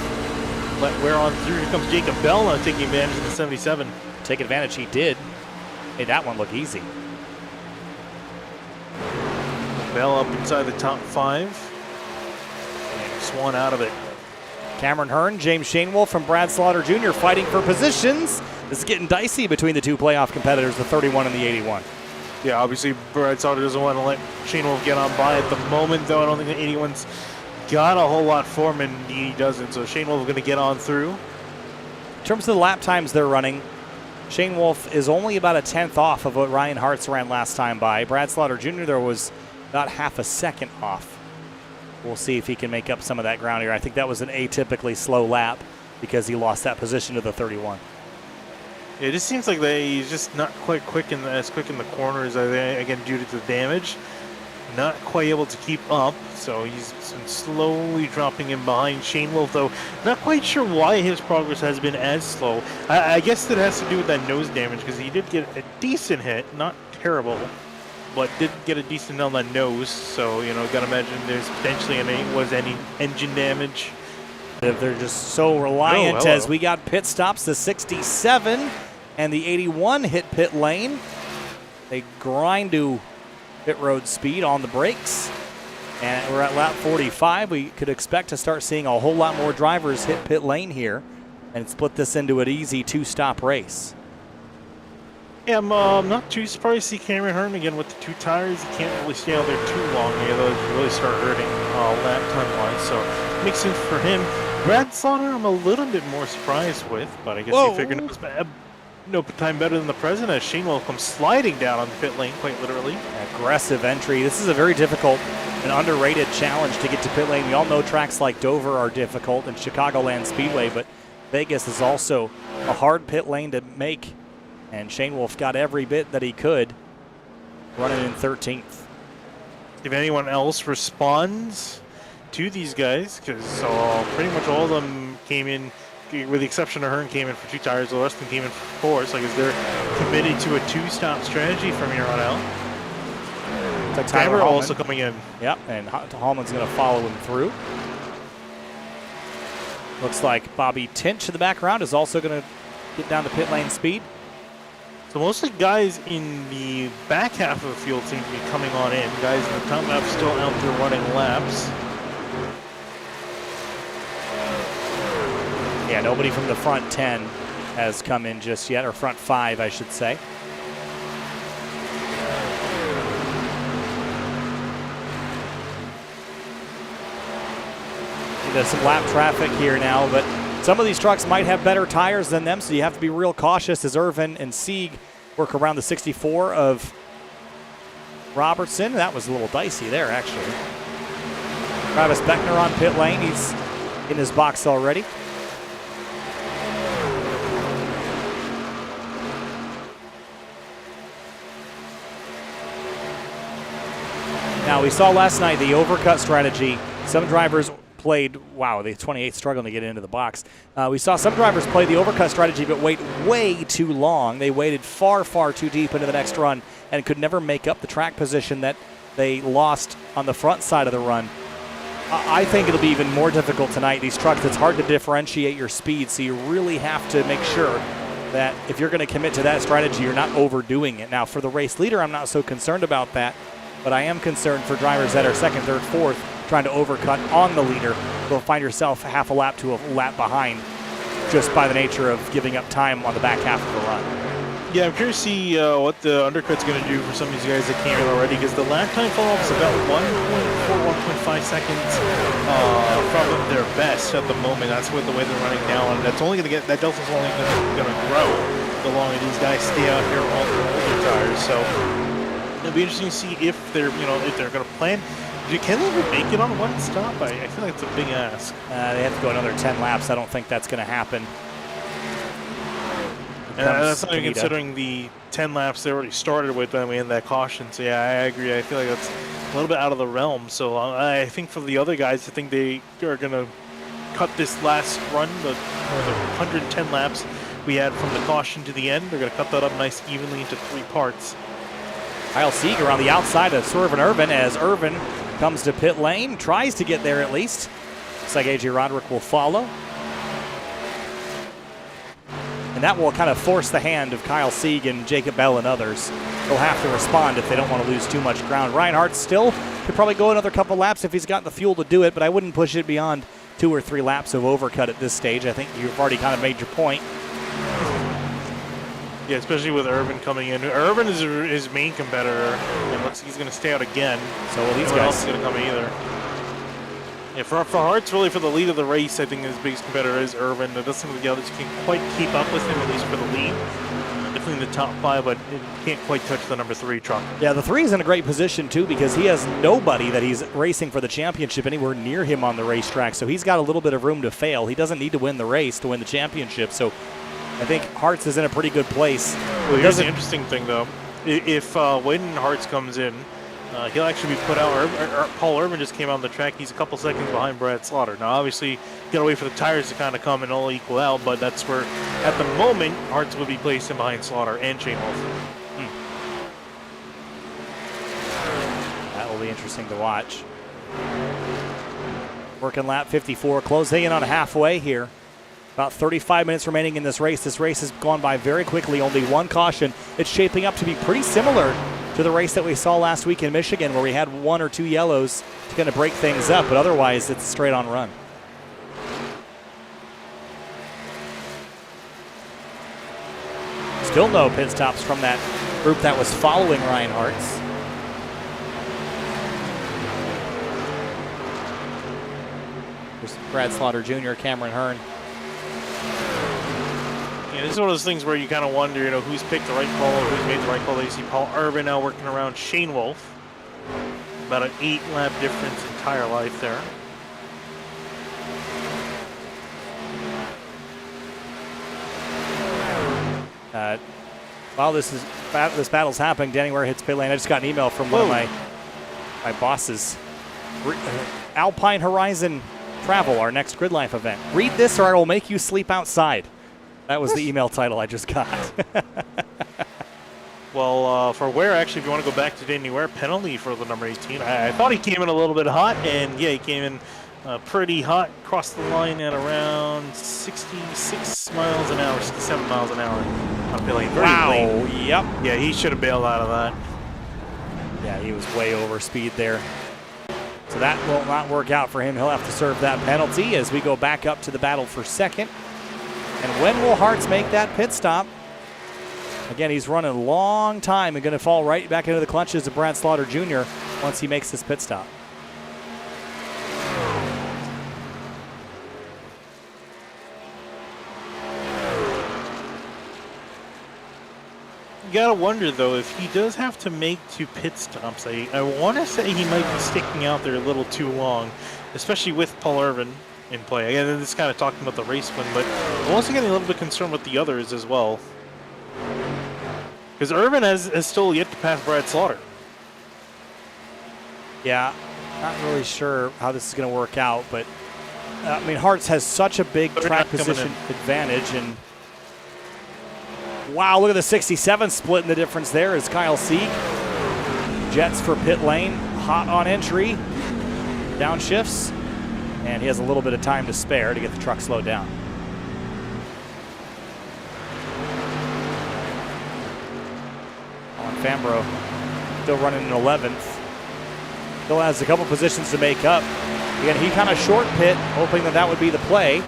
Let Ware on through. Here comes Jacob Bell now taking advantage of the 77. Take advantage, he did. Made that one look easy. Bell up inside the top 5. And Swan out of it. Cameron Hearn, James Shanewolf, and Brad Slaughter Jr. fighting for positions. This is getting dicey between the 2 playoff competitors, the 31 and the 81. Yeah, obviously Brad Slaughter doesn't want to let Shanewolf get on by at the moment, though. I don't think the 81's got a whole lot for him, and he doesn't. So Shanewolf is going to get on through. In terms of the lap times they're running, Shanewolf is only about a 10th off of what Ryan Hartz ran last time by. Brad Slaughter Jr. there was about half a second off. We'll see if he can make up some of that ground here. I think that was an atypically slow lap because he lost that position to the 31. It just seems like he's just not quite as quick in the corners, again, due to the damage. Not quite able to keep up, so he's been slowly dropping in behind Shanewolf, though not quite sure why his progress has been as slow. I guess that has to do with that nose damage, because he did get a decent hit, not terrible, but did get a decent on the nose, so, you know, gotta imagine there's potentially any engine damage. They're just so reliant as we got pit stops. The 67 and the 81 hit pit lane. They grind to pit road speed on the brakes. And we're at lap 45. We could expect to start seeing a whole lot more drivers hit pit lane here and split this into an easy 2-stop race. Yeah, I'm not too surprised to see Cameron Hearn again with the 2 tires. He can't really stay out there too long. Those really start hurting lap time-wise, so makes sense for him. Brad Slaughter, I'm a little bit more surprised with, but I guess he figured it was no time better than the present as Shanewolf comes sliding down on the pit lane, quite literally. Aggressive entry. This is a very difficult and underrated challenge to get to pit lane. We all know tracks like Dover are difficult and Chicagoland Speedway, but Vegas is also a hard pit lane to make. And Shanewolf got every bit that he could, running in 13th. If anyone else responds to these guys, because pretty much all of them came in, with the exception of Hearn, came in for 2 tires. The rest of them came in for 4. So I guess they're committed to a 2-stop strategy from here on out. Like Tyler also coming in. Yep, and Hallman's going to follow him through. Looks like Bobby Tinch in the background is also going to get down to pit lane speed. So mostly guys in the back half of the field seem to be coming on in. Guys in the top half still out there running laps. Yeah, nobody from the front 10 has come in just yet, or front 5, I should say. There's some lap traffic here now, but some of these trucks might have better tires than them, so you have to be real cautious as Irvin and Sieg work around the 64 of Robertson. That was a little dicey there, actually. Travis Beckner on pit lane. He's in his box already. Now Now, we saw last night the overcut strategy. Some drivers played, wow, the 28 struggling to get into the box. We saw some drivers play the overcut strategy but wait way too long. They waited far, far too deep into the next run and could never make up the track position that they lost on the front side of the run. I think it'll be even more difficult tonight. These trucks, it's hard to differentiate your speed, so you really have to make sure that if you're going to commit to that strategy, you're not overdoing it. Now, for the race leader, I'm not so concerned about that, but I am concerned for drivers that are second, third, fourth, trying to overcut on the leader. You'll find yourself half a lap to a lap behind just by the nature of giving up time on the back half of the run. Yeah, I'm curious to see what the undercut's going to do for some of these guys that came in already, because the lap time fall off is about 1.4, 1.5 seconds from their best at the moment. That's with the way they're running now, and that's only going to get, that delta's only going to grow the longer these guys stay out here on their older tires. So it'll be interesting to see if they're, if they're going to plan. Can they even make it on one stop? I feel like it's a big ask. They have to go another 10 laps. I don't think that's going to happen. And that's not even considering the 10 laps they already started with when we had that caution. So yeah, I agree. I feel like that's a little bit out of the realm. So I think for the other guys, I think they are going to cut this last run, the 110 laps we had from the caution to the end. They're going to cut that up nice evenly into 3 parts. Kyle Seeger on the outside of Swerve and Irvin as Irvin comes to pit lane, tries to get there at least. Looks like AJ Roderick will follow. And that will kind of force the hand of Kyle Sieg and Jacob Bell and others. They'll have to respond if they don't want to lose too much ground. Ryan Hart still could probably go another couple laps if he's got the fuel to do it, but I wouldn't push it beyond 2 or 3 laps of overcut at this stage. I think you've already kind of made your point. Yeah, especially with Irvin coming in. Irvin is his main competitor, and looks like he's going to stay out again. So will these No one else guys. is going to come either. Yeah, for Hart's really for the lead of the race, I think his biggest competitor is Irvin. It doesn't seem like the others can quite keep up with him, at least for the lead. Definitely in the top 5, but it can't quite touch the number 3 truck. Yeah, the 3 is in a great position too because he has nobody that he's racing for the championship anywhere near him on the racetrack. So he's got a little bit of room to fail. He doesn't need to win the race to win the championship. So I think Hart's is in a pretty good place. Well, here's the interesting thing, though. If Wayden Hart's comes in, he'll actually be put out. Paul Irvin just came out on the track. He's a couple seconds behind Brad Slaughter. Now, obviously, you got to wait for the tires to kind of come and all equal out, but that's where, at the moment, Hart's will be placed in behind Slaughter and Shane Wolf. That will be interesting to watch. Working lap 54, closing in on halfway here. About 35 minutes remaining in this race. This race has gone by very quickly, only 1 caution. It's shaping up to be pretty similar to the race that we saw last week in Michigan where we had 1 or 2 yellows to kind of break things up, but otherwise it's a straight on run. Still no pit stops from that group that was following Ryan Hart's. There's Brad Slaughter Jr., Cameron Hearn. Yeah, this is one of those things where you kind of wonder, who's picked the right call or who's made the right call. You see Paul Irvin now working around Shane Wolf. About an 8-lap difference in tire life there. While this battle's happening, Danny Ware hits pit lane. I just got an email from one of my bosses. Alpine Horizon Travel, our next Grid Life event. Read this or I will make you sleep outside. That was the email title I just got. Well, for Ware, actually, if you want to go back to Danny Ware, penalty for the number 18. I thought he came in a little bit hot, and yeah, he came in pretty hot, crossed the line at around 66 miles an hour, 67 miles an hour on pit lane. Wow, late. yep. Yeah, he should have bailed out of that. Yeah, he was way over speed there. So that will not work out for him. He'll have to serve that penalty as we go back up to the battle for second. And when will Hartz make that pit stop? Again, he's running a long time and going to fall right back into the clutches of Brad Slaughter Jr. once he makes this pit stop. You gotta wonder though if he does have to make 2 pit stops. I want to say he might be sticking out there a little too long, especially with Paul Irvin in play. Again, this is kind of talking about the race win, but I'm also getting a little bit concerned with the others as well. Because Irvin has still yet to pass Brad Slaughter. Yeah, not really sure how this is going to work out, but I mean, Hartz has such a big track position advantage, and wow, look at the 67 splitting the difference there as Kyle Sieg jets for pit lane, hot on entry, downshifts, and he has a little bit of time to spare to get the truck slowed down. On Fambro, still running in 11th. Still has a couple positions to make up. Again, he kind of short pit, hoping that that would be the play.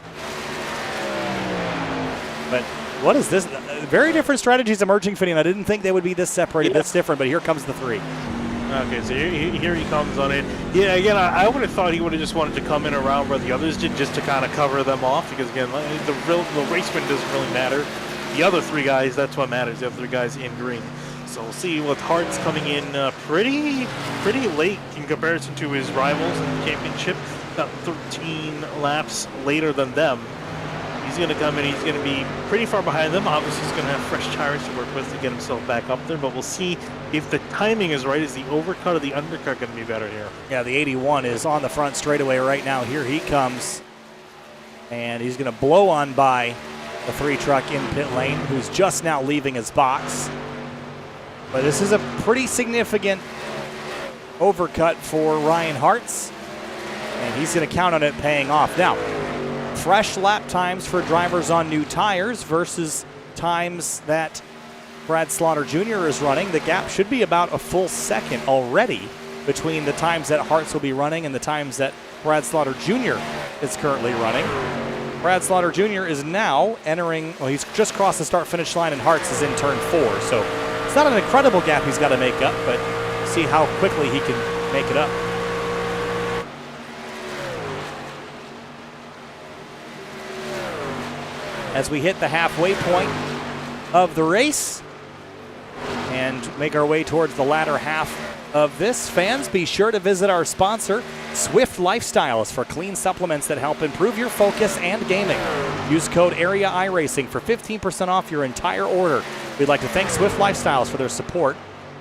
But what is this? Very different strategies emerging, Finian. I didn't think they would be this separated. That's different, but here comes the 3. Okay, so here he comes on it. Yeah, again, I would have thought he would have just wanted to come in around where the others did, just to kind of cover them off, because again, the race win doesn't really matter. The other 3 guys, that's what matters. The other 3 guys in green. So we'll see with Hartz coming in pretty late in comparison to his rivals in the championship. About 13 laps later than them. He's going to come in, he's going to be pretty far behind them. Obviously, he's going to have fresh tires to work with to get himself back up there, but we'll see if the timing is right. Is the overcut or the undercut going to be better here? Yeah, the 81 is on the front straightaway right now. Here he comes, and he's going to blow on by the 3 truck in pit lane, who's just now leaving his box. But this is a pretty significant overcut for Ryan Hartz, and he's going to count on it paying off. Now, fresh lap times for drivers on new tires versus times that Brad Slaughter Jr. is running. The gap should be about a full second already between the times that Hartz will be running and the times that Brad Slaughter Jr. is currently running. Brad Slaughter Jr. is now entering, well, he's just crossed the start-finish line, and Hartz is in turn 4. So it's not an incredible gap he's got to make up, but see how quickly he can make it up. As we hit the halfway point of the race and make our way towards the latter half of this, fans, be sure to visit our sponsor, Swift Lifestyles, for clean supplements that help improve your focus and gaming. Use code AREA iRacing for 15% off your entire order. We'd like to thank Swift Lifestyles for their support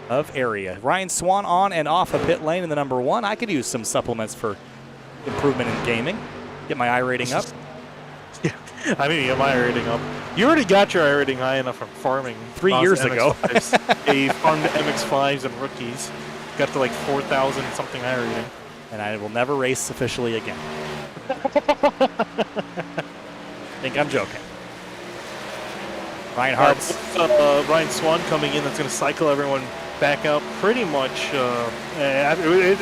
of Area. Ryan Swan on and off a pit lane in the number 1. I could use some supplements for improvement in gaming. Get my iRating up. Yeah, I need to get my iRating up. You already got your iRating high enough from farming. 3 years ago. A farmed MX-5s and rookies. Got to like 4,000 something iRating. And I will never race officially again. Think I'm joking. Ryan Hartz. Ryan Swan coming in, that's going to cycle everyone back out pretty much.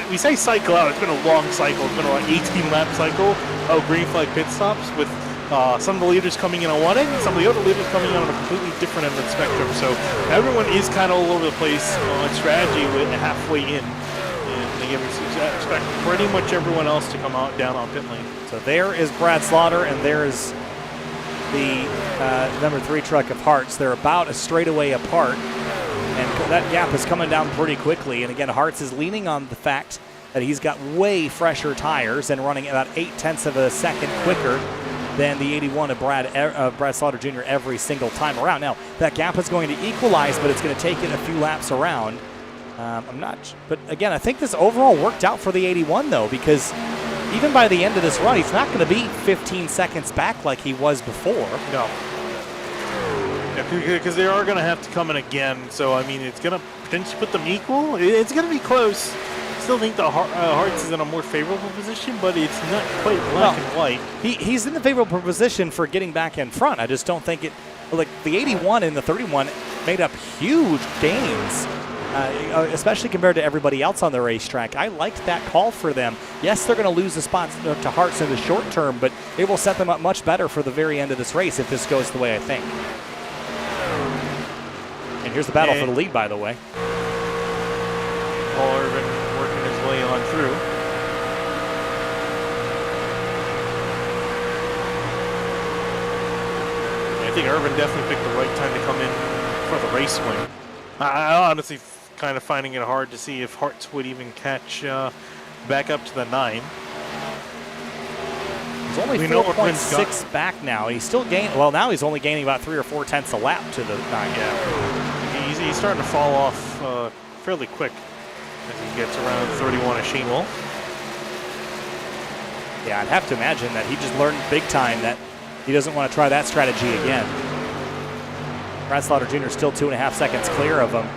We say cycle out, it's been a long cycle. It's been a 18-lap cycle of green flag pit stops with some of the leaders coming in on one end, some of the other leaders coming in on a completely different end of the spectrum. So everyone is kind of all over the place on strategy with halfway in. And they expect pretty much everyone else to come out down on pit lane. So there is Brad Slaughter, and there is the number 3 truck of Hartz. They're about a straightaway apart, and that gap is coming down pretty quickly. And again, Hartz is leaning on the fact that he's got way fresher tires and running about 0.8 of a second quicker than the 81 of Brad Slaughter Jr. every single time around. Now, that gap is going to equalize, but it's going to take it a few laps around. I'm not, but again, I think this overall worked out for the 81 though, because even by the end of this run, he's not going to be 15 seconds back like he was before. No. Because they are going to have to come in again. So, I mean, it's going to potentially put them equal. It's going to be close. Still think the Hartz is in a more favorable position, but it's not quite black and white. He's in the favorable position for getting back in front. I just don't think it, like the 81 and the 31 made up huge gains. Especially compared to everybody else on the racetrack. I liked that call for them. Yes, they're going to lose the spots to Hartz in the short term, but it will set them up much better for the very end of this race if this goes the way I think. And here's the battle for the lead, by the way. Paul Irvin working his way on through. I think Irvin definitely picked the right time to come in for the race win. I honestly kind of finding it hard to see if Hartz would even catch back up to the 9. He's only 4.6 back now. He's still gaining. Well, now he's only gaining about 3 or 4 tenths a lap to the 9. Yeah, he's starting to fall off fairly quick. as he gets around 31 of Shane Wolf. Yeah, I'd have to imagine that he just learned big time that he doesn't want to try that strategy again. Brad Slaughter Jr. still 2.5 seconds clear of him.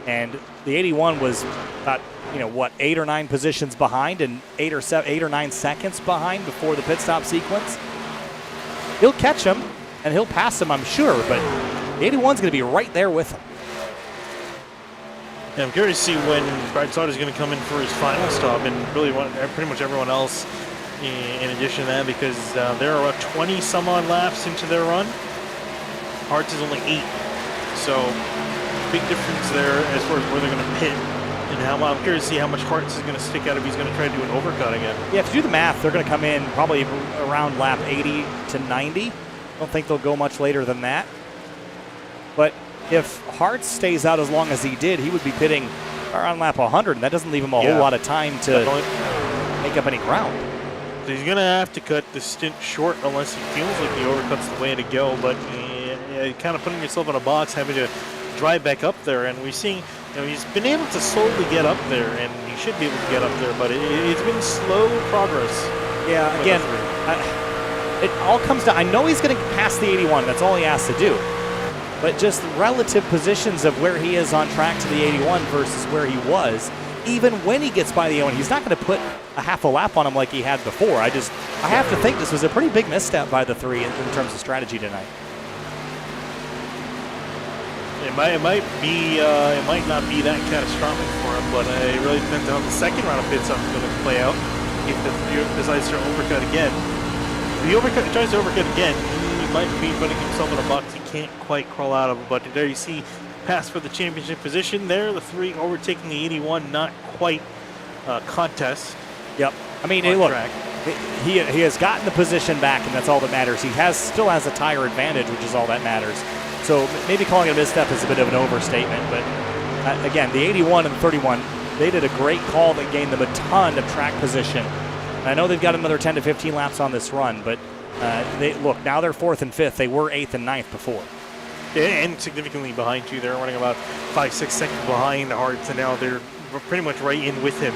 And the 81 was about, 8 or 9 positions behind and 8 or 9 seconds behind before the pit stop sequence. He'll catch him and he'll pass him, I'm sure, but the 81's going to be right there with him. Yeah, I'm curious to see when Brad Slaughter's going to come in for his final stop, and really pretty much everyone else in addition to that, because they're about 20 some odd laps into their run. Hart's is only 8, so big difference there as far as where they're going to pit. And I'm curious to see how much Hart's is going to stick out if he's going to try to do an overcut again. Yeah, if you do the math, they're going to come in probably around lap 80 to 90. I don't think they'll go much later than that. But if Hart stays out as long as he did, he would be pitting around lap 100, and that doesn't leave him a whole lot of time to make up any ground. So he's going to have to cut the stint short unless he feels like the overcut's the way to go, but kind of putting yourself in a box, having to drive back up there, and we're seeing he's been able to slowly get up there, and he should be able to get up there, but it's been slow progress. Yeah, again, it all comes down, I know he's going to pass the 81, that's all he has to do. But just relative positions of where he is on track to the 81 versus where he was, even when he gets by the 81, he's not going to put a half a lap on him like he had before. I have to think this was a pretty big misstep by the 3 in terms of strategy tonight. It might not be that catastrophic for him, but it really depends on how the second round of pit stops is going to play out. If the 3 decides to overcut again, if he tries to overcut again, he might be putting himself in a box he can't quite crawl out of. But there you see, pass for the championship position there. The 3 overtaking the 81, not quite contest. Yep. I mean, hey, look, he has gotten the position back, and that's all that matters. He still has a tire advantage, which is all that matters. So maybe calling it a misstep is a bit of an overstatement. But again, the 81 and the 31, they did a great call that gained them a ton of track position. And I know they've got another 10 to 15 laps on this run, but now they're 4th and 5th. They were 8th and 9th before. And significantly behind, too. They're running about 5-6 seconds behind Hartz, and now they're pretty much right in with him.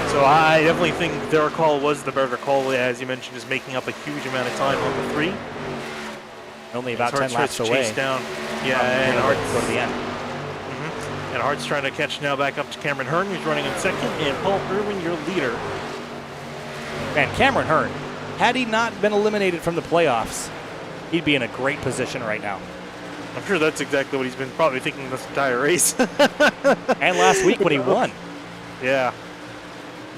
So I definitely think their call was the better call, as you mentioned, is making up a huge amount of time on the 3. Only about 10 laps away. Chase down. Yeah, and Hartz go to the end. And Hart's trying to catch now back up to Cameron Hearn, who's running in 2nd, and Paul Irwin, your leader. Man, Cameron Hearn, had he not been eliminated from the playoffs, he'd be in a great position right now. I'm sure that's exactly what he's been probably thinking this entire race. And last week when he won. Yeah.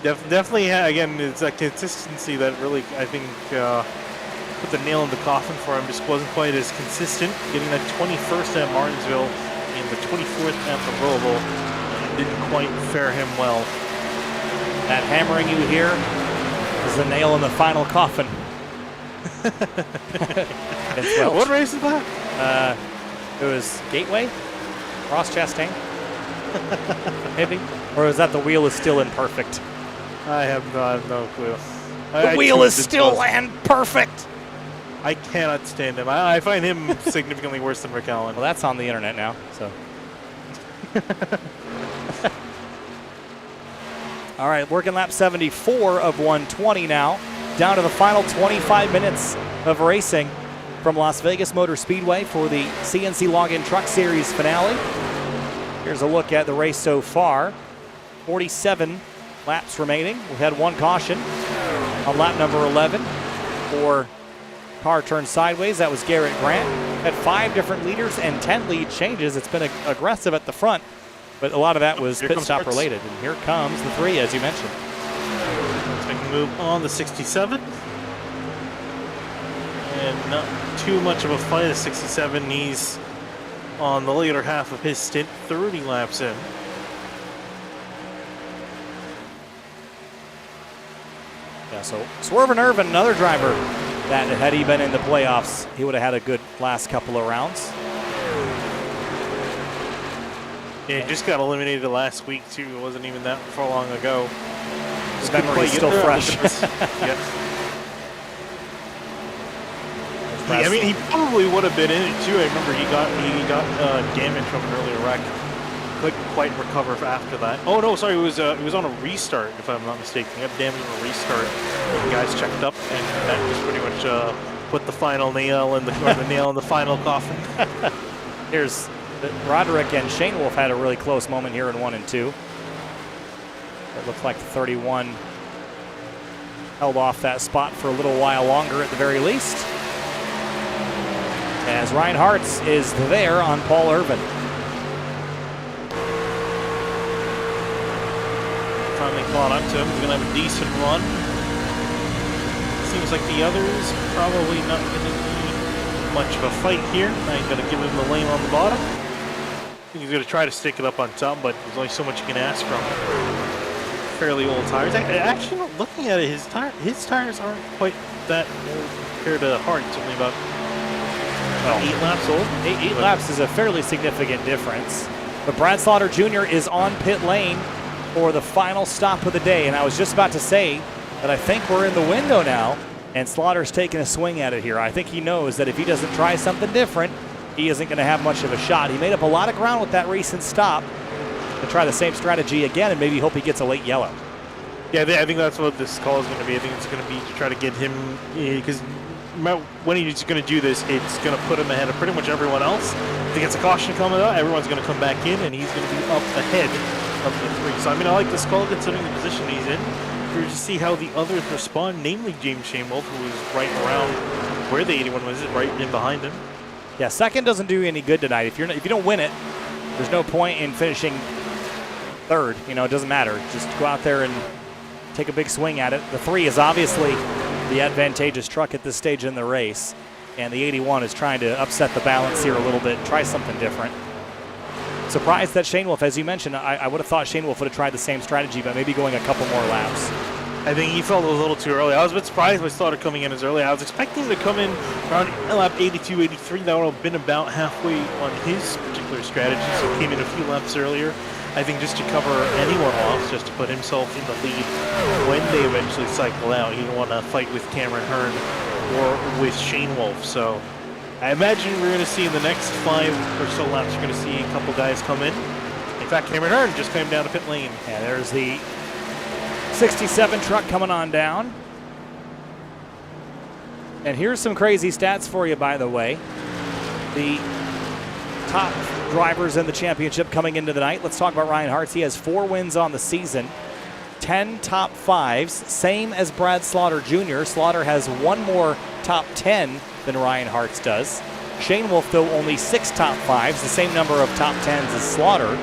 Definitely, again, it's that consistency that really, I think, put the nail in the coffin for him. Just wasn't quite as consistent. Getting that 21st at Martinsville and the 24th at the Roval didn't quite fare him well. That hammering you hear is the nail in the final coffin. What race is that? It was Gateway? Ross Chastain? Maybe? Or is that the wheel is still imperfect? I have no clue. The wheel is still imperfect! I cannot stand him. I find him significantly worse than Rick Allen. Well, that's on the internet now, so. All right, working lap 74 of 120 now. Down to the final 25 minutes of racing from Las Vegas Motor Speedway for the CNC Login Truck Series finale. Here's a look at the race so far. 47 laps remaining. We've had 1 caution on lap number 11 for car turned sideways. That was Garrett Grant. Had 5 different leaders and 10 lead changes. It's been aggressive at the front, but a lot of that was pit stop related. And here comes the 3, as you mentioned. Taking a move on the 67. And not too much of a fight at 67. He's on the later half of his stint, 30 laps in. Yeah, so Swerve Irvin, another driver that had he been in the playoffs, he would have had a good last couple of rounds. Yeah, he just got eliminated last week too. It wasn't even that far long ago. His memory's still fresh. Yep. I mean, he probably would have been in it too. I remember he got damage from an earlier wreck. couldn't quite recover after that. Oh no, sorry, it was on a restart, if I'm not mistaken. He got damage on a restart. The guys checked up, and that just pretty much put the final nail in the final coffin. Here's Roderick and Shane Wolf had a really close moment here in 1 and 2. It looked like the 31 held off that spot for a little while longer at the very least. As Ryan Hartz is there on Paul Irvin. Finally caught up to him. He's going to have a decent run. Seems like the others probably not going to be much of a fight here. Now he's going to give him the lane on the bottom. I think he's going to try to stick it up on top, but there's only so much you can ask from fairly old tires. Actually, looking at it, his tires aren't quite that old compared to Hart's. Only about 8 laps old. 8 laps is a fairly significant difference. But Brad Slaughter Jr. is on pit lane for the final stop of the day. And I was just about to say that I think we're in the window now, and Slaughter's taking a swing at it here. I think he knows that if he doesn't try something different, he isn't going to have much of a shot. He made up a lot of ground with that recent stop to try the same strategy again and maybe hope he gets a late yellow. Yeah, I think that's what this call is going to be. I think it's going to be to try to get him, because when he's going to do this, it's going to put him ahead of pretty much everyone else. If he gets a caution coming out, everyone's going to come back in, and he's going to be up ahead of the 3. So, I mean, I like this call considering the position he's in. We're to see how the others respond, namely James Shamewolf, who was right around where the 81 was, right in behind him. Yeah, second doesn't do you any good tonight. If you don't win it, there's no point in finishing third. You know, it doesn't matter. Just go out there and take a big swing at it. The 3 is obviously the advantageous truck at this stage in the race, and the 81 is trying to upset the balance here a little bit, try something different. Surprised that Shane Wolf, as you mentioned, I would have thought Shane Wolf would have tried the same strategy, but maybe going a couple more laps. I think he felt a little too early. I was a bit surprised by Slaughter coming in as early. I was expecting him to come in around lap 82, 83. That would have been about halfway on his particular strategy, so he came in a few laps earlier. I think just to cover anyone off, just to put himself in the lead when they eventually cycle out. He didn't want to fight with Cameron Hearn or with Shane Wolf. So I imagine we're going to see in the next 5 or so laps, you're going to see a couple guys come in. In fact, Cameron Hearn just came down to pit lane. Yeah, there's the 67 truck coming on down. And here's some crazy stats for you, by the way. The top drivers in the championship coming into the night. Let's talk about Ryan Hartz. He has 4 wins on the season, 10 top 5s, same as Brad Slaughter Jr. Slaughter has 1 more top 10 than Ryan Hartz does. Shane Wolf, though, only 6 top 5s, the same number of top 10s as Slaughter.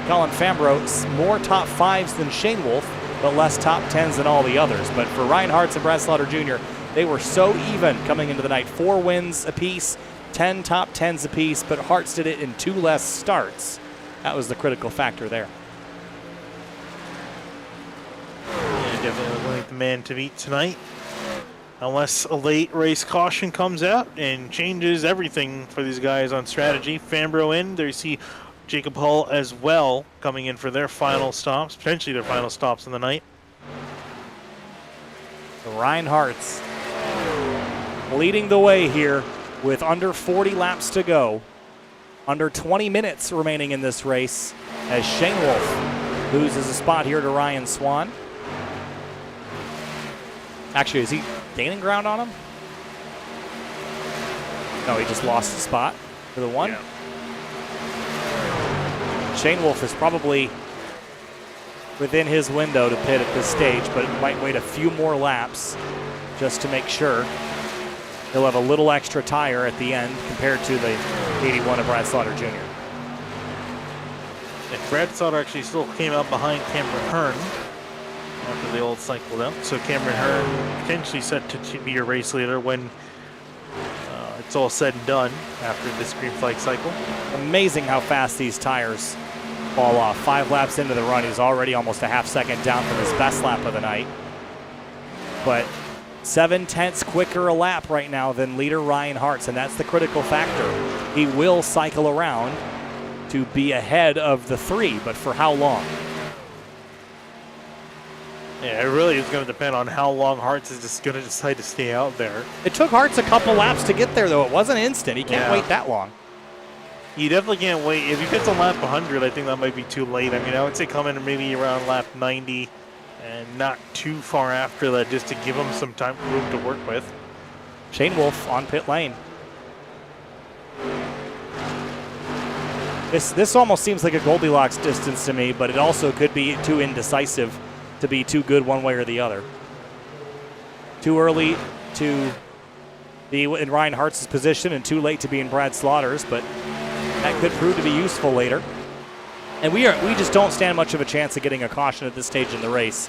Colin Fambro, more top 5s than Shane Wolf, but less top 10s than all the others. But for Ryan Hartz and Brad Slaughter Jr., they were so even coming into the night. 4 wins apiece, 10 top 10s apiece, but Hartz did it in 2 less starts. That was the critical factor there. Yeah, definitely like the man to beat tonight. Unless a late race caution comes out and changes everything for these guys on strategy. Fambro in, there you see Jacob Hull as well coming in for their final stops, potentially their final stops in the night. Ryan Hartz leading the way here with under 40 laps to go. Under 20 minutes remaining in this race as Shane Wolf loses a spot here to Ryan Swan. Actually, is he gaining ground on him? No, he just lost a spot for the 1. Yeah. Shane Wolf is probably within his window to pit at this stage, but might wait a few more laps just to make sure. He'll have a little extra tire at the end compared to the 81 of Brad Slaughter Jr. And Brad Slaughter actually still came out behind Cameron Hearn after the old cycle out. So Cameron Hearn potentially set to be your race leader when it's all said and done after this green flag cycle. Amazing how fast these tires fall off. 5 laps into the run, he's already almost a half second down from his best lap of the night. But 7/10 quicker a lap right now than leader Ryan Hartz, and that's the critical factor. He will cycle around to be ahead of the 3, but for how long? Yeah, it really is going to depend on how long Hartz is just going to decide to stay out there. It took Hartz a couple laps to get there, though. It wasn't instant. He can't wait that long. You definitely can't wait. If he gets on lap 100, I think that might be too late. I mean, I would say come in maybe around lap 90 and not too far after that, just to give him some room to work with. Shane Wolf on pit lane. This almost seems like a Goldilocks distance to me, but it also could be too indecisive to be too good one way or the other. Too early to be in Ryan Hart's position and too late to be in Brad Slaughter's, but that could prove to be useful later. And we just don't stand much of a chance of getting a caution at this stage in the race.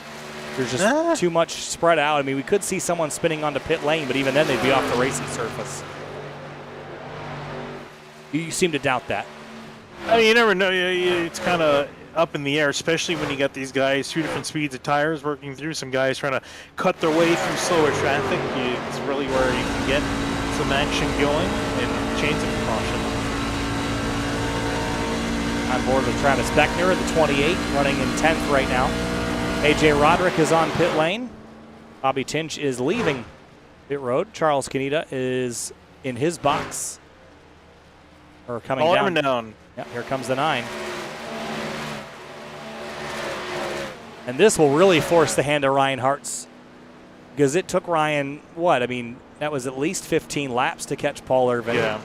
There's just too much spread out. I mean, we could see someone spinning onto pit lane, but even then they'd be off the racing surface. You seem to doubt that. I mean, you never know. It's kind of up in the air, especially when you got these guys, 2 different speeds of tires working through, some guys trying to cut their way through slower traffic. It's really where you can get some action going and change some caution. On board with Travis Beckner in the 28, running in 10th right now. AJ Roderick is on pit lane. Bobby Tinch is leaving pit road. Charles Canita is in his box. Or coming down. Yeah, here comes the 9. And this will really force the hand of Ryan Hartz, because it took Ryan, what? I mean, that was at least 15 laps to catch Paul Irvin. Yeah.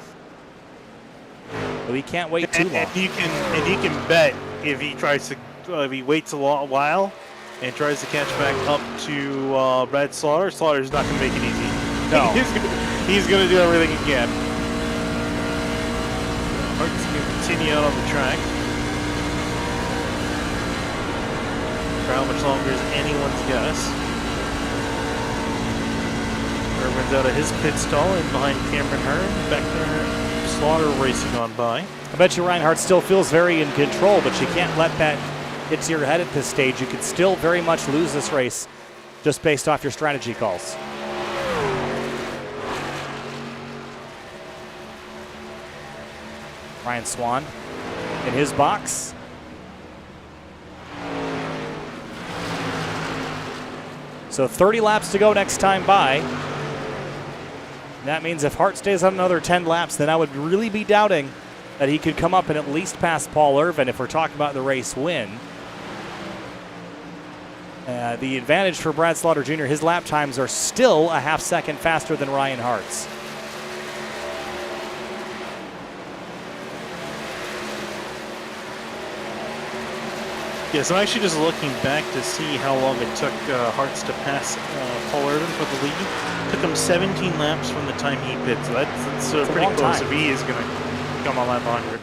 But he can't wait too long. And you can bet if he tries to, if he waits a while and tries to catch back up to Brad Slaughter, Slaughter's not going to make it easy. No. He's going to do everything he can. Hart's going to continue out on the track. For how much longer is anyone's guess. Irvin's out of his pit stall and behind Cameron Hearn. Beckner, Slaughter racing on by. I bet you Reinhardt still feels very in control, but you can't let that get to your head at this stage. You could still very much lose this race just based off your strategy calls. Ryan Swan in his box. So 30 laps to go next time by. That means if Hart stays on another 10 laps, then I would really be doubting that he could come up and at least pass Paul Irvin if we're talking about the race win. The advantage for Brad Slaughter Jr., his lap times are still a half second faster than Ryan Hart's. Yes, I'm actually just looking back to see how long it took Hartz to pass Paul Irvin for the lead. Took him 17 laps from the time he pit, so that's pretty close if he is going to come on lap 100.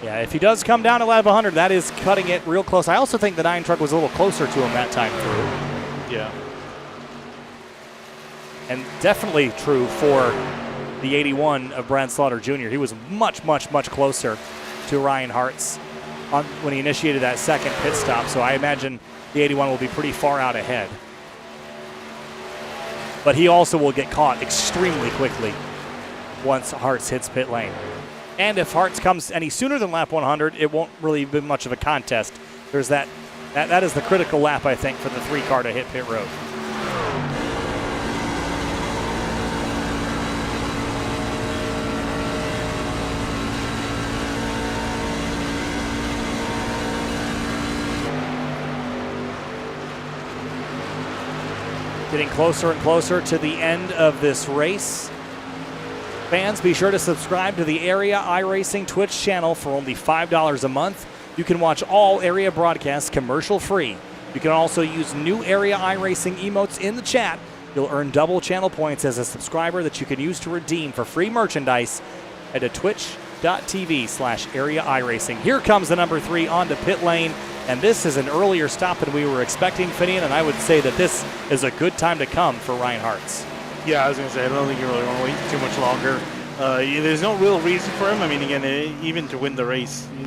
Yeah, if he does come down to lap 100, that is cutting it real close. I also think the 9 truck was a little closer to him that time through. Yeah. And definitely true for the 81 of Brad Slaughter Jr. He was much, much, much closer to Ryan Hartz when he initiated that second pit stop, so I imagine the 81 will be pretty far out ahead. But he also will get caught extremely quickly once Hartz hits pit lane. And if Hartz comes any sooner than lap 100, it won't really be much of a contest. There's that is the critical lap, I think, for the 3 car to hit pit road. Getting closer and closer to the end of this race. Fans, be sure to subscribe to the Area iRacing Twitch channel for only $5 a month. You can watch all area broadcasts commercial free. You can also use new Area iRacing emotes in the chat. You'll earn double channel points as a subscriber that you can use to redeem for free merchandise at twitch.tv/Area iRacing. Here comes the number 3 onto pit lane. And this is an earlier stop than we were expecting, Finian, and I would say that this is a good time to come for Ryan Hartz. Yeah, I was going to say, I don't think you really want to wait too much longer. There's no real reason for him. I mean, again, even to win the race, he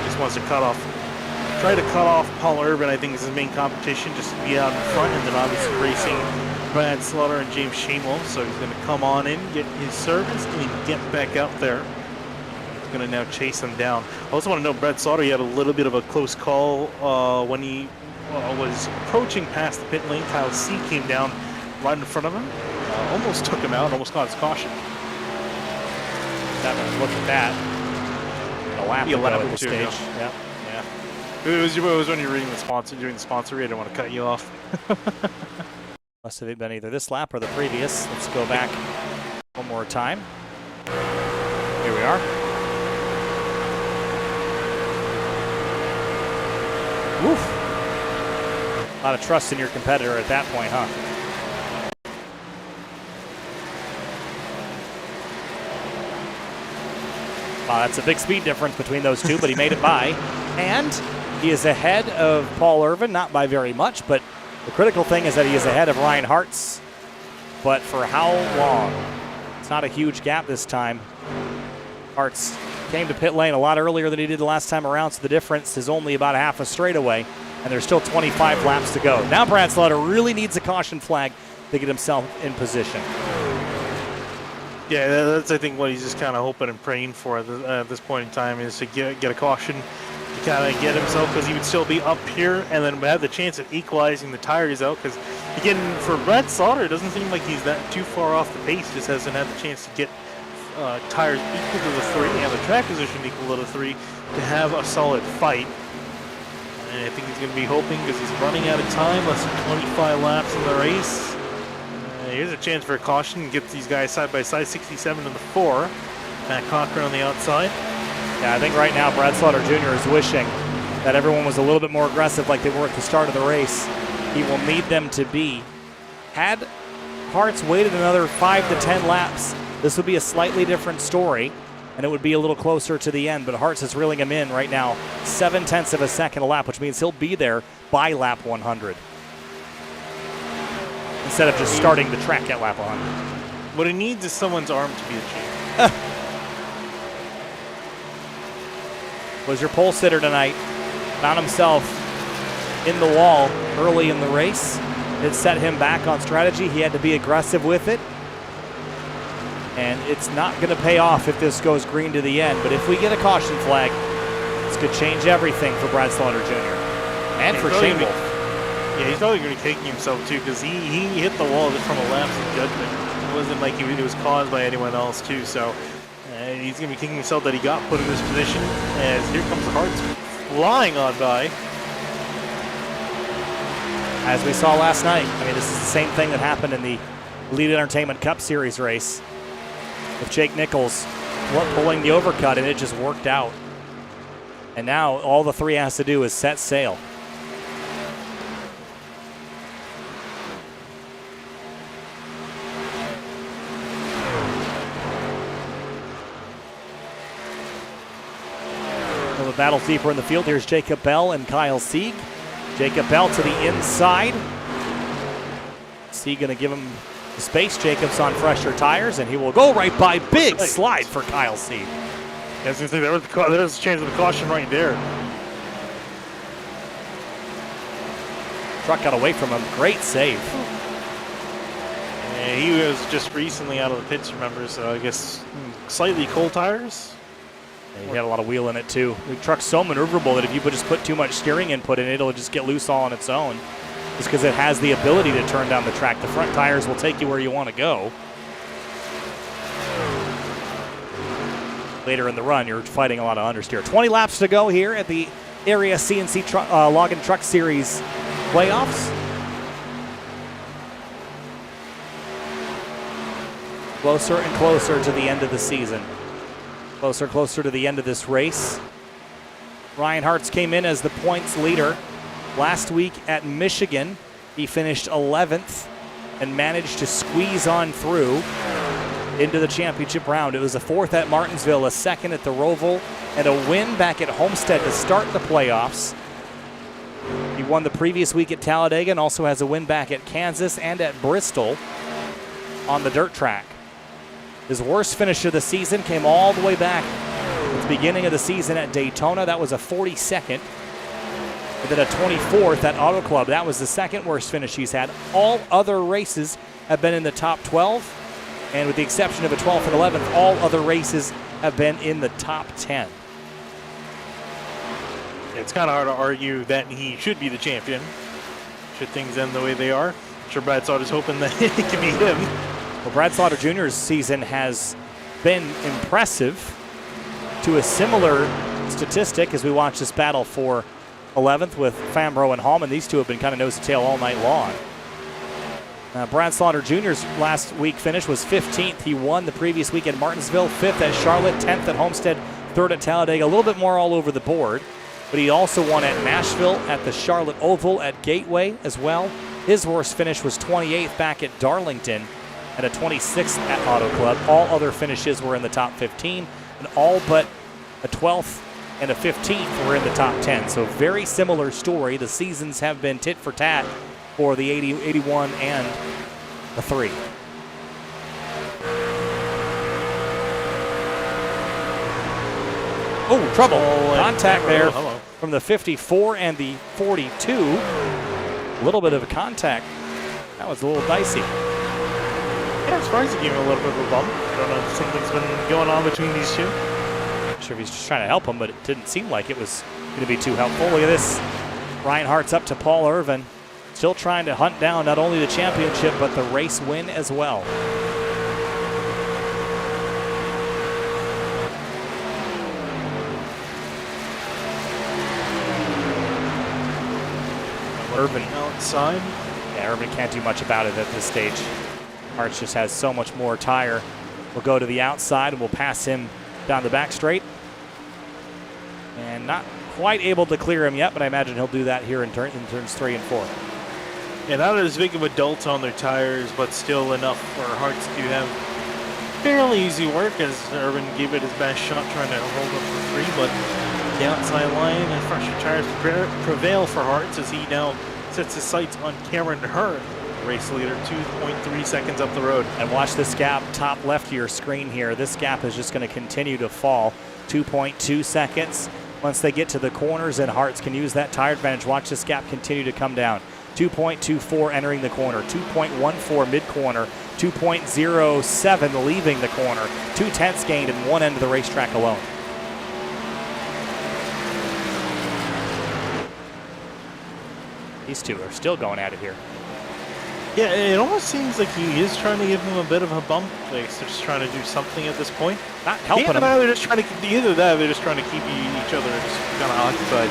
just wants to try to cut off Paul Irvin. I think is his main competition, just to be out in front, and then obviously racing Brad Slaughter and James Shamewell. So he's going to come on in, get his service, and get back out there. Going to now chase him down. I also want to know, Brad Slaughter, he had a little bit of a close call when he was approaching past the pit lane. Kyle C came down right in front of him, almost took him out, almost got his caution. haven't looked at that. A lap ago at the stage. Yeah. It was when you were reading the sponsor, doing the sponsor read. I didn't want to cut you off. Must have been either this lap or the previous. Let's go back one more time. Here we are. Woof. A lot of trust in your competitor at that point, huh? Wow, that's a big speed difference between those two, but he made it by. And he is ahead of Paul Irvin, not by very much, but the critical thing is that he is ahead of Ryan Hartz. But for how long? It's not a huge gap this time. Hartz came to pit lane a lot earlier than he did the last time around, so the difference is only about half a straightaway, and there's still 25 laps to go. Now Brad Slaughter really needs a caution flag to get himself in position. Yeah, that's I think what he's just kind of hoping and praying for at this point in time is to get a caution, to kind of get himself, because he would still be up here and then have the chance of equalizing the tires out. Because again, for Brad Slaughter, it doesn't seem like he's that too far off the pace. Just hasn't had the chance to get tires equal to the 3 and the track position equal to the 3 to have a solid fight. And I think he's going to be hoping, because he's running out of time, less than 25 laps in the race. Here's a chance for a caution and get these guys side by side, 67 and the 4. Matt Cochran on the outside. Yeah, I think right now Brad Slaughter Jr. is wishing that everyone was a little bit more aggressive like they were at the start of the race. He will need them to be. Had Hartz waited another 5 to 10 laps, this would be a slightly different story, and it would be a little closer to the end, but Hartz is reeling him in right now, 0.7 of a second a lap, which means he'll be there by lap 100. Instead of just starting the track at lap 100. What he needs is someone's arm to be the champ. Was your pole sitter tonight. Found himself in the wall early in the race. It set him back on strategy. He had to be aggressive with it. And it's not going to pay off if this goes green to the end. But if we get a caution flag, this could change everything for Brad Slaughter Jr. And for Shane Wolf. Yeah, he's probably going to be kicking himself too, because he hit the wall just from a lapse in judgment. It wasn't like it was caused by anyone else too, so he's going to be kicking himself that he got put in this position, as here comes the Hartz flying on by. As we saw last night, I mean, this is the same thing that happened in the Elite Entertainment Cup Series race with Jake Nichols pulling the overcut, and it just worked out. And now all the 3 has to do is set sail. Battle deeper in the field. Here's Jacob Bell and Kyle Sieg. Jacob Bell to the inside. Sieg going to give him the space. Jacob's on fresher tires, and he will go right by. Big slide for Kyle Sieg. I was going to say, there was a chance of the caution right there. Truck got away from him. Great save. And he was just recently out of the pits, remember, so I guess slightly cold tires. He had a lot of wheel in it too. The truck's so maneuverable that if you just put too much steering input in it, it'll just get loose all on its own. Just because it has the ability to turn down the track. The front tires will take you where you want to go. Later in the run, you're fighting a lot of understeer. 20 laps to go here at the Area CNC Login Truck Series playoffs. Closer and closer to the end of the season. Closer to the end of this race. Ryan Hartz came in as the points leader last week at Michigan. He finished 11th and managed to squeeze on through into the championship round. It was a 4th at Martinsville, a 2nd at the Roval, and a win back at Homestead to start the playoffs. He won the previous week at Talladega and also has a win back at Kansas and at Bristol on the dirt track. His worst finish of the season came all the way back at the beginning of the season at Daytona. That was a 42nd. And then a 24th at Auto Club. That was the 2nd worst finish he's had. All other races have been in the top 12. And with the exception of a 12th and 11th, all other races have been in the top 10. It's kind of hard to argue that he should be the champion. Should things end the way they are. I'm sure Brad Slaughter's hoping that it could be him. Well, Brad Slaughter Jr.'s season has been impressive to a similar statistic as we watch this battle for 11th with Fambro and Hallman. These two have been kind of nose to tail all night long. Brad Slaughter Jr.'s last week finish was 15th. He won the previous week at Martinsville, 5th at Charlotte, 10th at Homestead, 3rd at Talladega. A little bit more all over the board. But he also won at Nashville, at the Charlotte Oval, at Gateway as well. His worst finish was 28th back at Darlington and a 26th at Auto Club. All other finishes were in the top 15, and all but a 12th and a 15th were in the top 10. So very similar story. The seasons have been tit for tat for the 80, 81, and the 3. Oh, trouble. Contact there from the 54 and the 42. A little bit of a contact. That was a little dicey. Yeah, I'm surprised he gave him a little bit of a bump. I don't know if something's been going on between these two. Not sure if he's just trying to help him, but it didn't seem like it was going to be too helpful. Look at this. Ryan Hart's up to Paul Irvin. Still trying to hunt down not only the championship, but the race win as well. Irvin outside. Yeah, Irvin can't do much about it at this stage. Hartz just has so much more tire. We'll go to the outside and we'll pass him down the back straight. And not quite able to clear him yet, but I imagine he'll do that here in turns 3 and 4. Yeah, not as big of a dult on their tires, but still enough for Hartz to have fairly easy work as Irvin gave it his best shot trying to hold up for 3, but the outside line and fresher tires prevail for Hartz as he now sets his sights on Cameron Hearn, race leader, 2.3 seconds up the road. And watch this gap, top left of your screen here. This gap is just going to continue to fall. 2.2 seconds. Once they get to the corners and Hartz can use that tire advantage, watch this gap continue to come down. 2.24 entering the corner, 2.14 mid-corner, 2.07 leaving the corner, 0.2 gained in one end of the racetrack alone. These two are still going at it here. Yeah, it almost seems like he is trying to give him a bit of a bump. Like they're just trying to do something at this point. Not helping him. They're just trying to either that, or they're just trying to keep each other just kind of occupied.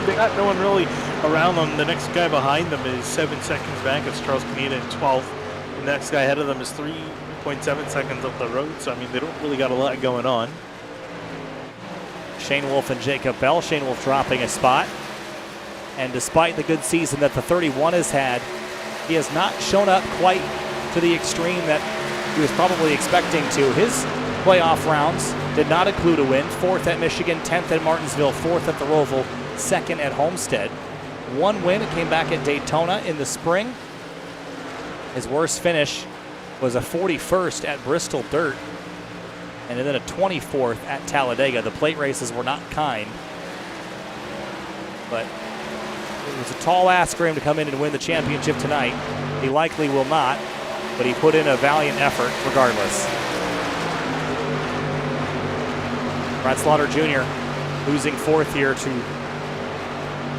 They got no one really around them. The next guy behind them is 7 seconds back. It's Charles Caneda in 12th. The next guy ahead of them is 3.7 seconds up the road. So I mean, they don't really got a lot going on. Shane Wolf and Jacob Bell. Shane Wolf dropping a spot. And despite the good season that the 31 has had, he has not shown up quite to the extreme that he was probably expecting to. His playoff rounds did not include a win. 4th at Michigan, 10th at Martinsville, 4th at the Roval, 2nd at Homestead. 1 win, it came back at Daytona in the spring. His worst finish was a 41st at Bristol Dirt, and then a 24th at Talladega. The plate races were not kind, but it was a tall ask for him to come in and win the championship tonight. He likely will not, but he put in a valiant effort regardless. Brad Slaughter Jr. losing 4th here to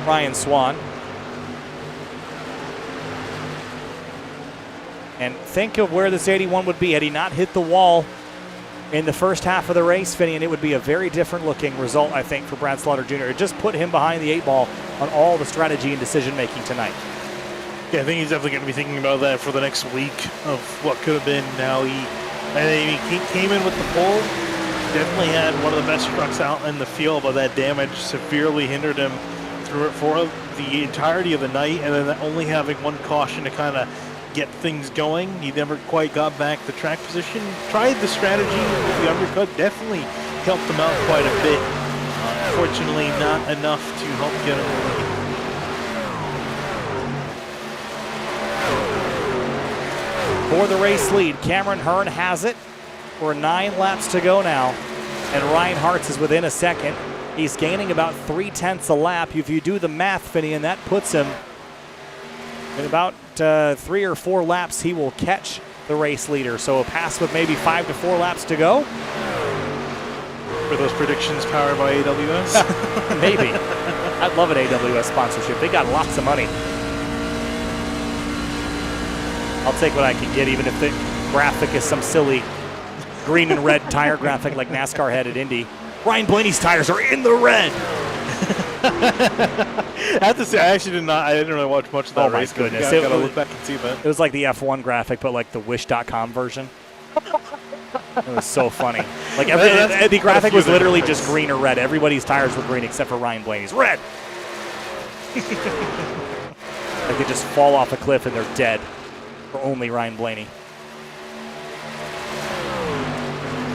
Ryan Swan. And think of where this 81 would be had he not hit the wall in the first half of the race, Finney, and it would be a very different looking result, I think, for Brad Slaughter Jr. It just put him behind the 8 ball on all the strategy and decision making tonight. Yeah, I think he's definitely going to be thinking about that for the next week of what could have been. Now he came in with the pole, definitely had one of the best trucks out in the field, but that damage severely hindered him through it for the entirety of the night, and then only having one caution to kind of get things going. He never quite got back the track position. Tried the strategy with the undercut, definitely helped him out quite a bit. Unfortunately, not enough to help get him the lead. For the race lead, Cameron Hearn has it. We're 9 laps to go now, and Ryan Hartz is within a second. He's gaining about 0.3 a lap. If you do the math, Finney, and that puts him in about 3 or 4 laps, he will catch the race leader. So a pass with maybe 5 to 4 laps to go. Were those predictions powered by AWS? Maybe. I'd love an AWS sponsorship. They got lots of money. I'll take what I can get, even if the graphic is some silly green and red tire graphic like NASCAR had at Indy. Ryan Blaney's tires are in the red. I have to say, I actually I didn't really watch much of that race. Oh my goodness. I gotta look back and see that. It was like the F1 graphic, but like the Wish.com version. It was so funny. Like the graphic was literally just green or red. Everybody's tires were green except for Ryan Blaney's. Red! Like they just fall off a cliff and they're dead for only Ryan Blaney.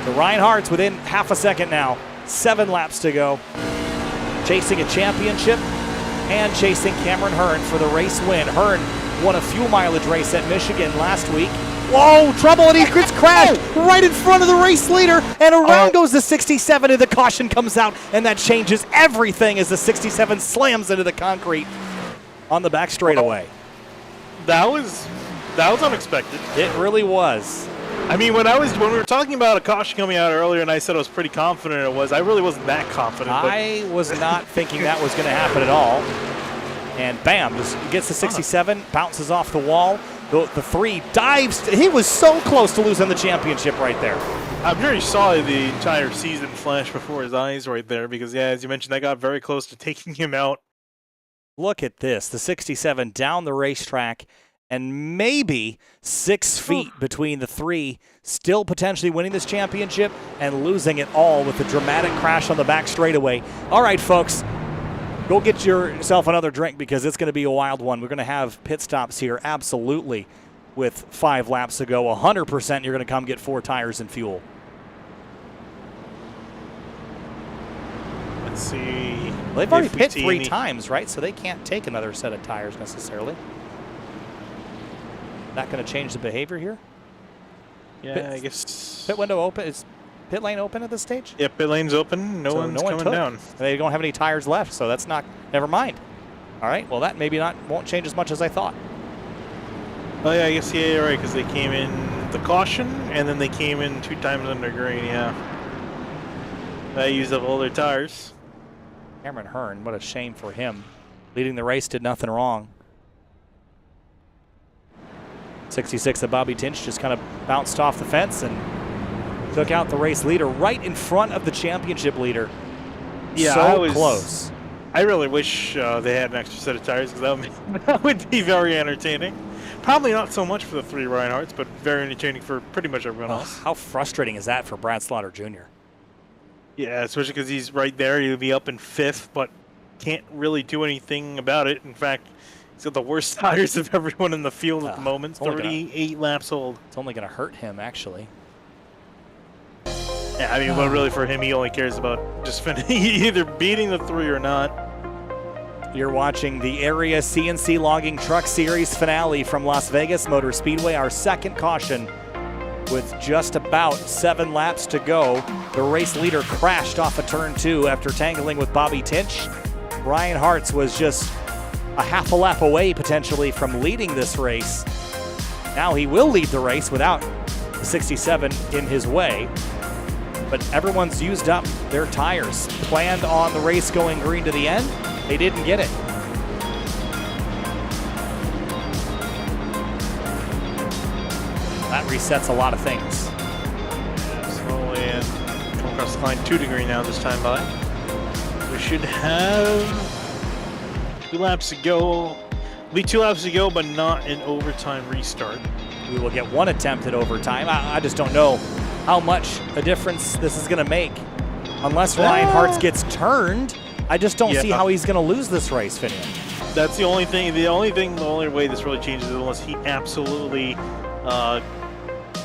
So Ryan Hart's within half a second now. 7 laps to go. Chasing a championship and chasing Cameron Hearn for the race win. Hearn won a fuel mileage race at Michigan last week. Whoa, trouble, and he gets crashed right in front of the race leader, and around goes the 67, and the caution comes out, and that changes everything as the 67 slams into the concrete on the back straightaway. That was unexpected. It really was. I mean, when we were talking about a caution coming out earlier, and I said I was pretty confident it was, I really wasn't that confident. I was not thinking that was going to happen at all. And bam, just gets the 67, bounces off the wall. The 3 dives. He was so close to losing the championship right there. I'm sure he saw the entire season flash before his eyes right there because, yeah, as you mentioned, that got very close to taking him out. Look at this. The 67 down the racetrack and maybe 6 feet between the 3, still potentially winning this championship and losing it all with a dramatic crash on the back straightaway. All right, folks. Go get yourself another drink because it's going to be a wild one. We're going to have pit stops here, absolutely, with 5 laps to go. 100% you're going to come get 4 tires and fuel. Let's see. Well, they've already pit 3 times, right? So they can't take another set of tires necessarily. Not going to change the behavior here? Yeah, I guess. Pit window open. Is pit lane open at this stage? Yeah, pit lane's open. No one's coming down. They don't have any tires left, so that's not. Never mind. All right. Well, that maybe won't change as much as I thought. Oh yeah, I guess you're right because they came in the caution and then they came in 2 times under green. Yeah. They used up all their tires. Cameron Hearn, what a shame for him. Leading the race, did nothing wrong. 66 of Bobby Tinch just kind of bounced off the fence and took out the race leader right in front of the championship leader. Yeah, so close. I really wish they had an extra set of tires because that would be very entertaining. Probably not so much for the 3 Reinhardts, but very entertaining for pretty much everyone else. How frustrating is that for Brad Slaughter Jr.? Yeah, especially because he's right there. He'll be up in 5th, but can't really do anything about it. In fact, he's got the worst tires of everyone in the field at the moment. 38 laps old. It's only going to hurt him, actually. Yeah, I mean, but really for him, he only cares about just either beating the 3 or not. You're watching the Area CNC Logging Truck Series finale from Las Vegas Motor Speedway. Our second caution with just about 7 laps to go. The race leader crashed off of turn 2 after tangling with Bobby Tinch. Ryan Hartz was just a half a lap away potentially from leading this race. Now he will lead the race without the 67 in his way. But everyone's used up their tires. Planned on the race going green to the end. They didn't get it. That resets a lot of things. Yeah, slowly and come across the line 2 to green now this time by. We should have 2 laps to go. It'll be 2 laps to go, but not an overtime restart. We will get 1 attempt at overtime. I just don't know how much a difference this is going to make. Unless Ryan Hartz gets turned, I just don't see how he's going to lose this race, Finian. That's the only thing. The only way this really changes is unless he absolutely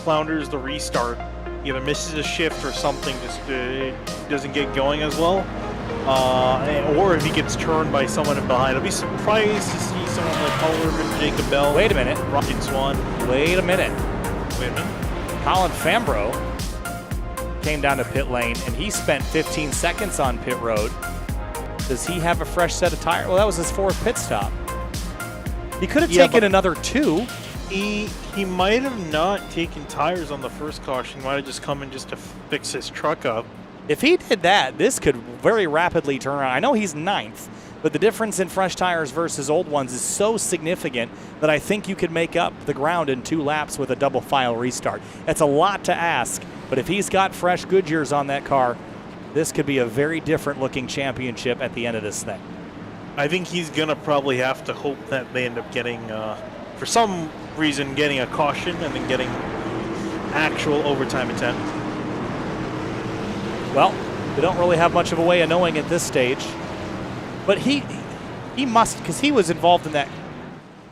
flounders the restart, either misses a shift or something, just doesn't get going as well, or if he gets turned by someone in behind. I'll be surprised to see someone like Paul Irvin, Jacob Bell. Wait a minute. Ryan Swan. Wait a minute. Wait a minute. Colin Fambro came down to pit lane, and he spent 15 seconds on pit road. Does he have a fresh set of tires? Well, that was his 4th pit stop. He could have taken another 2. He might have not taken tires on the first caution. He might have just come in just to fix his truck up. If he did that, this could very rapidly turn around. I know he's 9th, but the difference in fresh tires versus old ones is so significant that I think you could make up the ground in 2 laps with a double file restart. That's a lot to ask But if he's got fresh Goodyears on that car, this could be a very different looking championship at the end of this thing. I think he's going to probably have to hope that they end up getting, for some reason, getting a caution and then getting actual overtime attempt. Well, we don't really have much of a way of knowing at this stage. But he must, because he was involved in that.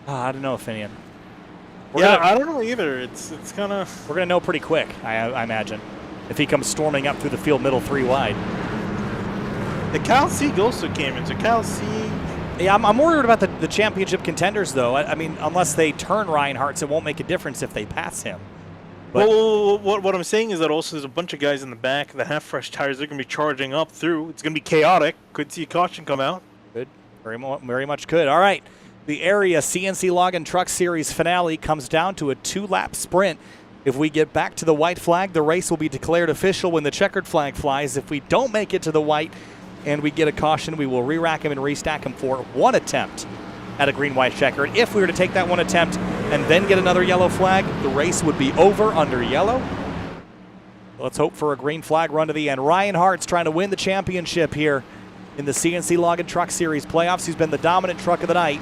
I don't know, Finian. I don't know either. It's kind of. We're going to know pretty quick, I imagine, if he comes storming up through the field middle 3 wide. The Cal Sieg also came in. So Cal Sieg. Yeah, I'm worried about the championship contenders, though. I mean, unless they turn Ryan Hartz, it won't make a difference if they pass him. But well, what I'm saying is that also there's a bunch of guys in the back that have fresh tires. They're going to be charging up through. It's going to be chaotic. Could see a caution come out. Good. Very much could. All right. The area CNC Login Truck Series finale comes down to a 2-lap sprint. If we get back to the white flag, the race will be declared official when the checkered flag flies. If we don't make it to the white and we get a caution, we will re-rack him and restack him for 1 attempt at a green-white checker. And if we were to take that 1 attempt and then get another yellow flag, the race would be over under yellow. Let's hope for a green flag run to the end. Ryan Hart's trying to win the championship here in the CNC Login Truck Series playoffs. He's been the dominant truck of the night.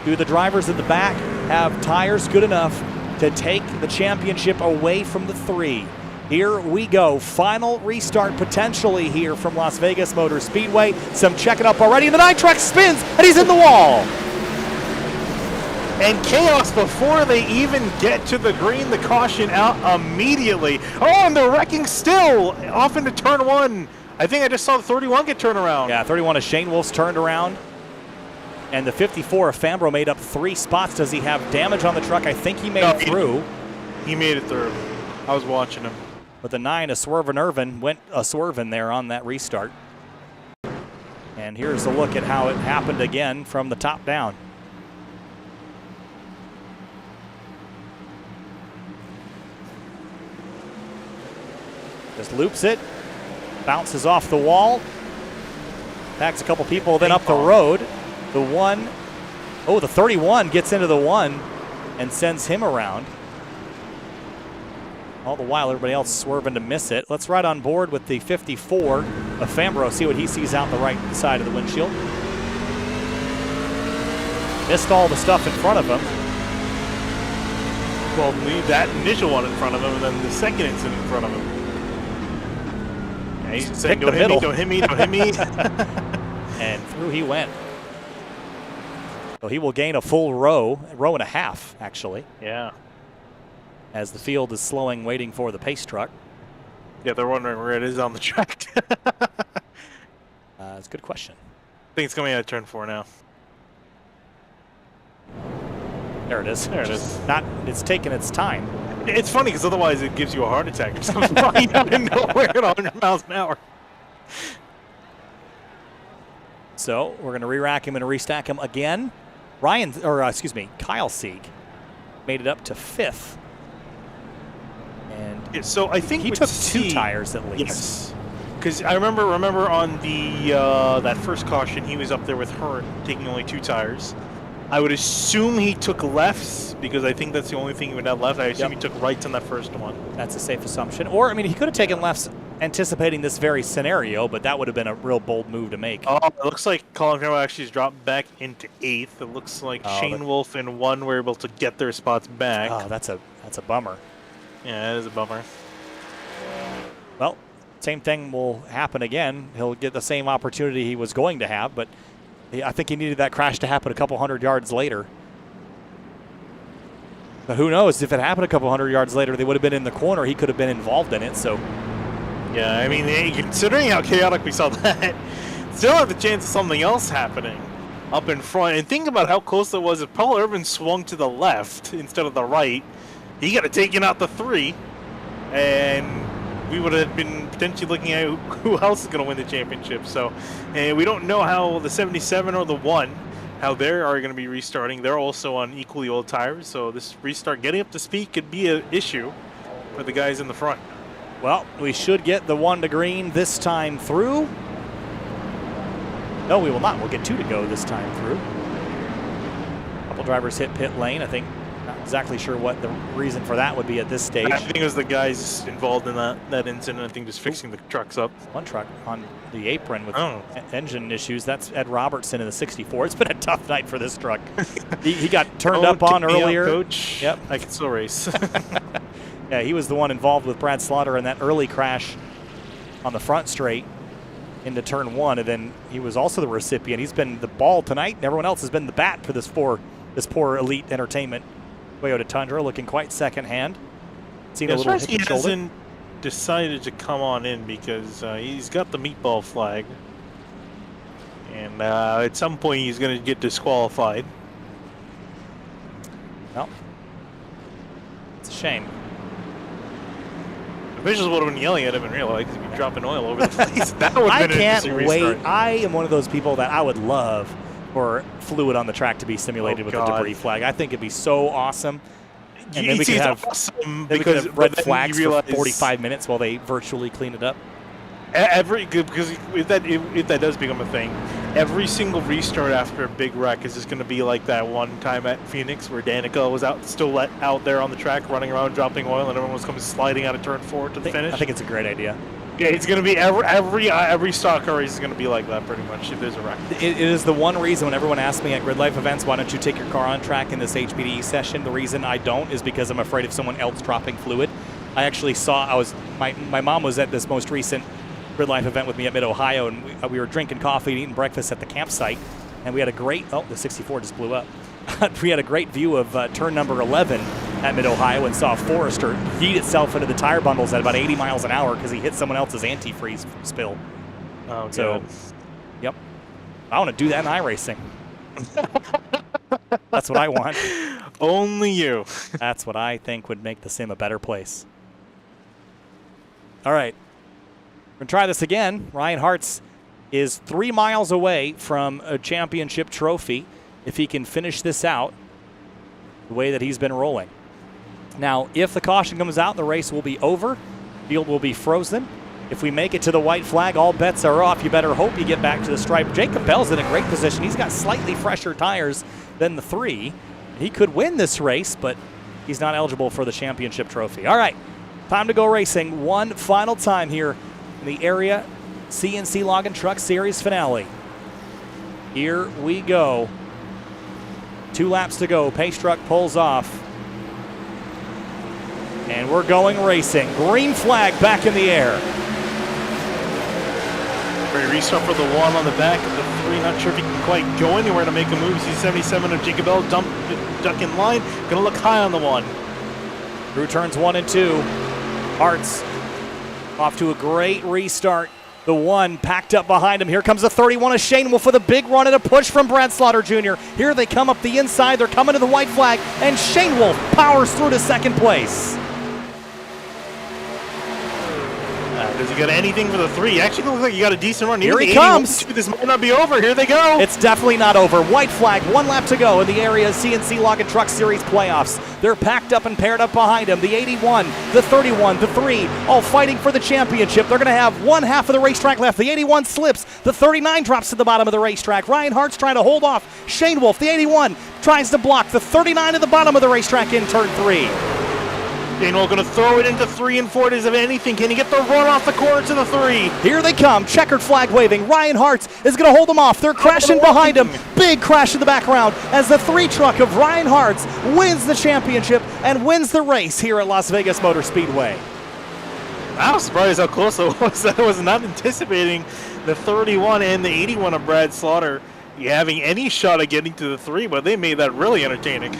Do the drivers at the back have tires good enough to take the championship away from the 3? Here we go. Final restart potentially here from Las Vegas Motor Speedway. Some checking up already, and the 9 truck spins, and he's in the wall. And chaos before they even get to the green. The caution out immediately. Oh, and they're wrecking still off into turn 1. I think I just saw the 31 get turned around. Yeah, 31 of Shane Wolf's turned around. And the 54 of Fambro made up 3 spots. Does he have damage on the truck? I think he made it through. He made it through. I was watching him. But the 9 of Swervin Irvin went a swerving there on that restart. And here's a look at how it happened again from the top down. Just loops it, bounces off the wall, tags a couple people, then up the road. The 31 gets into the 1 and sends him around. All the while, everybody else swerving to miss it. Let's ride on board with the 54 of Fambro, see what he sees out the right side of the windshield. Missed all the stuff in front of him. Well, that initial one in front of him, and then the second incident in front of him. Yeah, he's saying, don't hit me, don't hit me, don't hit me. And through he went. So he will gain a full row and a half, actually. Yeah. As the field is slowing, waiting for the pace truck. Yeah, they're wondering where it is on the track. That's a good question. I think it's coming out of turn 4 now. There it is. There it is. It's taking its time. It's funny because otherwise it gives you a heart attack or something flying out of nowhere at 100 miles an hour. So we're going to re-rack him and restack him again. Kyle Sieg made it up to 5th. And so I think he took 2 tires at least. Yes. Because I remember on the that first caution, he was up there with Hearn taking only 2 tires. I would assume he took lefts because I think that's the only thing he would have left. I assume he took rights on that first one. That's a safe assumption. Or, I mean, he could have taken lefts anticipating this very scenario, but that would have been a real bold move to make. Oh, it looks like Colin Farrell actually has dropped back into 8th. It looks like Shane Wolf and 1 were able to get their spots back. Oh, that's a bummer. Yeah, it is a bummer. Well, same thing will happen again. He'll get the same opportunity he was going to have, but I think he needed that crash to happen a couple hundred yards later. But who knows? If it happened a couple hundred yards later, they would have been in the corner. He could have been involved in it. So, yeah, I mean, considering how chaotic we saw that, still have the chance of something else happening up in front. And think about how close it was. If Paul Irvin swung to the left instead of the right, he got to taken out the 3, and we would have been potentially looking at who else is going to win the championship. So we don't know how the 77 or the 1, how they are going to be restarting. They're also on equally old tires, so this restart getting up to speed could be an issue for the guys in the front. Well, we should get the 1 to green this time through. No, we will not. We'll get 2 to go this time through. A couple drivers hit pit lane. I think Not exactly sure what the reason for that would be at this stage. I think it was the guys involved in that incident. I think just fixing the trucks up. One truck on the apron with engine issues. That's Ed Robertson in the 64. It's been a tough night for this truck. he got turned up on earlier. Coach. Yep. I can still race. Yeah, he was the one involved with Brad Slaughter in that early crash on the front straight into turn 1, and then he was also the recipient. He's been the ball tonight, and everyone else has been the bat for this poor Elite Entertainment Toyota Tundra, looking quite second-hand. Seen a little hip he and shoulder. hasn't decided to come on in because he's got the meatball flag, and at some point he's going to get disqualified. Well, it's a shame. Officials would have been yelling at him in real life because he'd be dropping oil over the place. That would have been I an can't interesting wait. restart. I am one of those people that I would love for fluid on the track to be simulated with the debris flag. I think it'd be so awesome. And then we could have, awesome then we could have red flags for realize 45 minutes while they virtually clean it up. Because if that does become a thing, every single restart after a big wreck is just going to be like that one time at Phoenix where Danica was out there on the track running around dropping oil and everyone was coming sliding out of turn 4 to the finish. I think it's a great idea. Yeah, it's going to be every stock car race is going to be like that pretty much if there's a wreck. It is the one reason when everyone asks me at Grid Life events, why don't you take your car on track in this HPDE session? The reason I don't is because I'm afraid of someone else dropping fluid. I actually saw, my mom was at this most recent Grid Life event with me at Mid-Ohio, and we were drinking coffee and eating breakfast at the campsite, and we had a great, the 64 just blew up. We had a great view of turn number 11 at Mid-Ohio and saw Forester yeet itself into the tire bundles at about 80 miles an hour because he hit someone else's antifreeze spill. Oh, so, God. Yep. I want to do that in iRacing. That's what I want. Only you. That's what I think would make the sim a better place. All right. We're going to try this again. Ryan Hartz is 3 miles away from a championship trophy if he can finish this out the way that he's been rolling. Now, if the caution comes out, the race will be over. Field will be frozen. If we make it to the white flag, all bets are off. You better hope you get back to the stripe. Jacob Bell's in a great position. He's got slightly fresher tires than the 3. He could win this race, but he's not eligible for the championship trophy. All right, time to go racing one final time here in the area CNC Logging Truck Series finale. Here we go. 2 laps to go. Pace truck pulls off. And we're going racing. Green flag back in the air. Great restart for the 1 on the back of the 3. Not sure if he can quite go anywhere to make a move. C77 of Jacob Bell duck in line. Gonna look high on the 1. Through turns 1 and 2. Hartz off to a great restart. The 1 packed up behind him. Here comes the 31 of Shane Wolf with a big run and a push from Brad Slaughter Jr. Here they come up the inside. They're coming to the white flag, and Shane Wolf powers through to second place. Does he got anything for the 3? Actually looks like he got a decent run. Here he comes. This might not be over. Here they go. It's definitely not over. White flag, 1 lap to go in the area's CNC Logging Truck Series playoffs. They're packed up and paired up behind him. The 81, the 31, the 3, all fighting for the championship. They're going to have one half of the racetrack left. The 81 slips. The 39 drops to the bottom of the racetrack. Ryan Hart's trying to hold off Shane Wolf. The 81 tries to block. The 39 at the bottom of the racetrack in turn 3. Shane Wolf going to throw it into 3 and 4. Does it have anything? Can he get the run off the corner to the 3? Here they come, checkered flag waving. Ryan Hartz is going to hold them off. They're crashing behind him. Big crash in the background as the 3 truck of Ryan Hartz wins the championship and wins the race here at Las Vegas Motor Speedway. I was surprised how close it was. I was not anticipating the 31 and the 81 of Brad Slaughter having any shot at getting to the 3, but they made that really entertaining.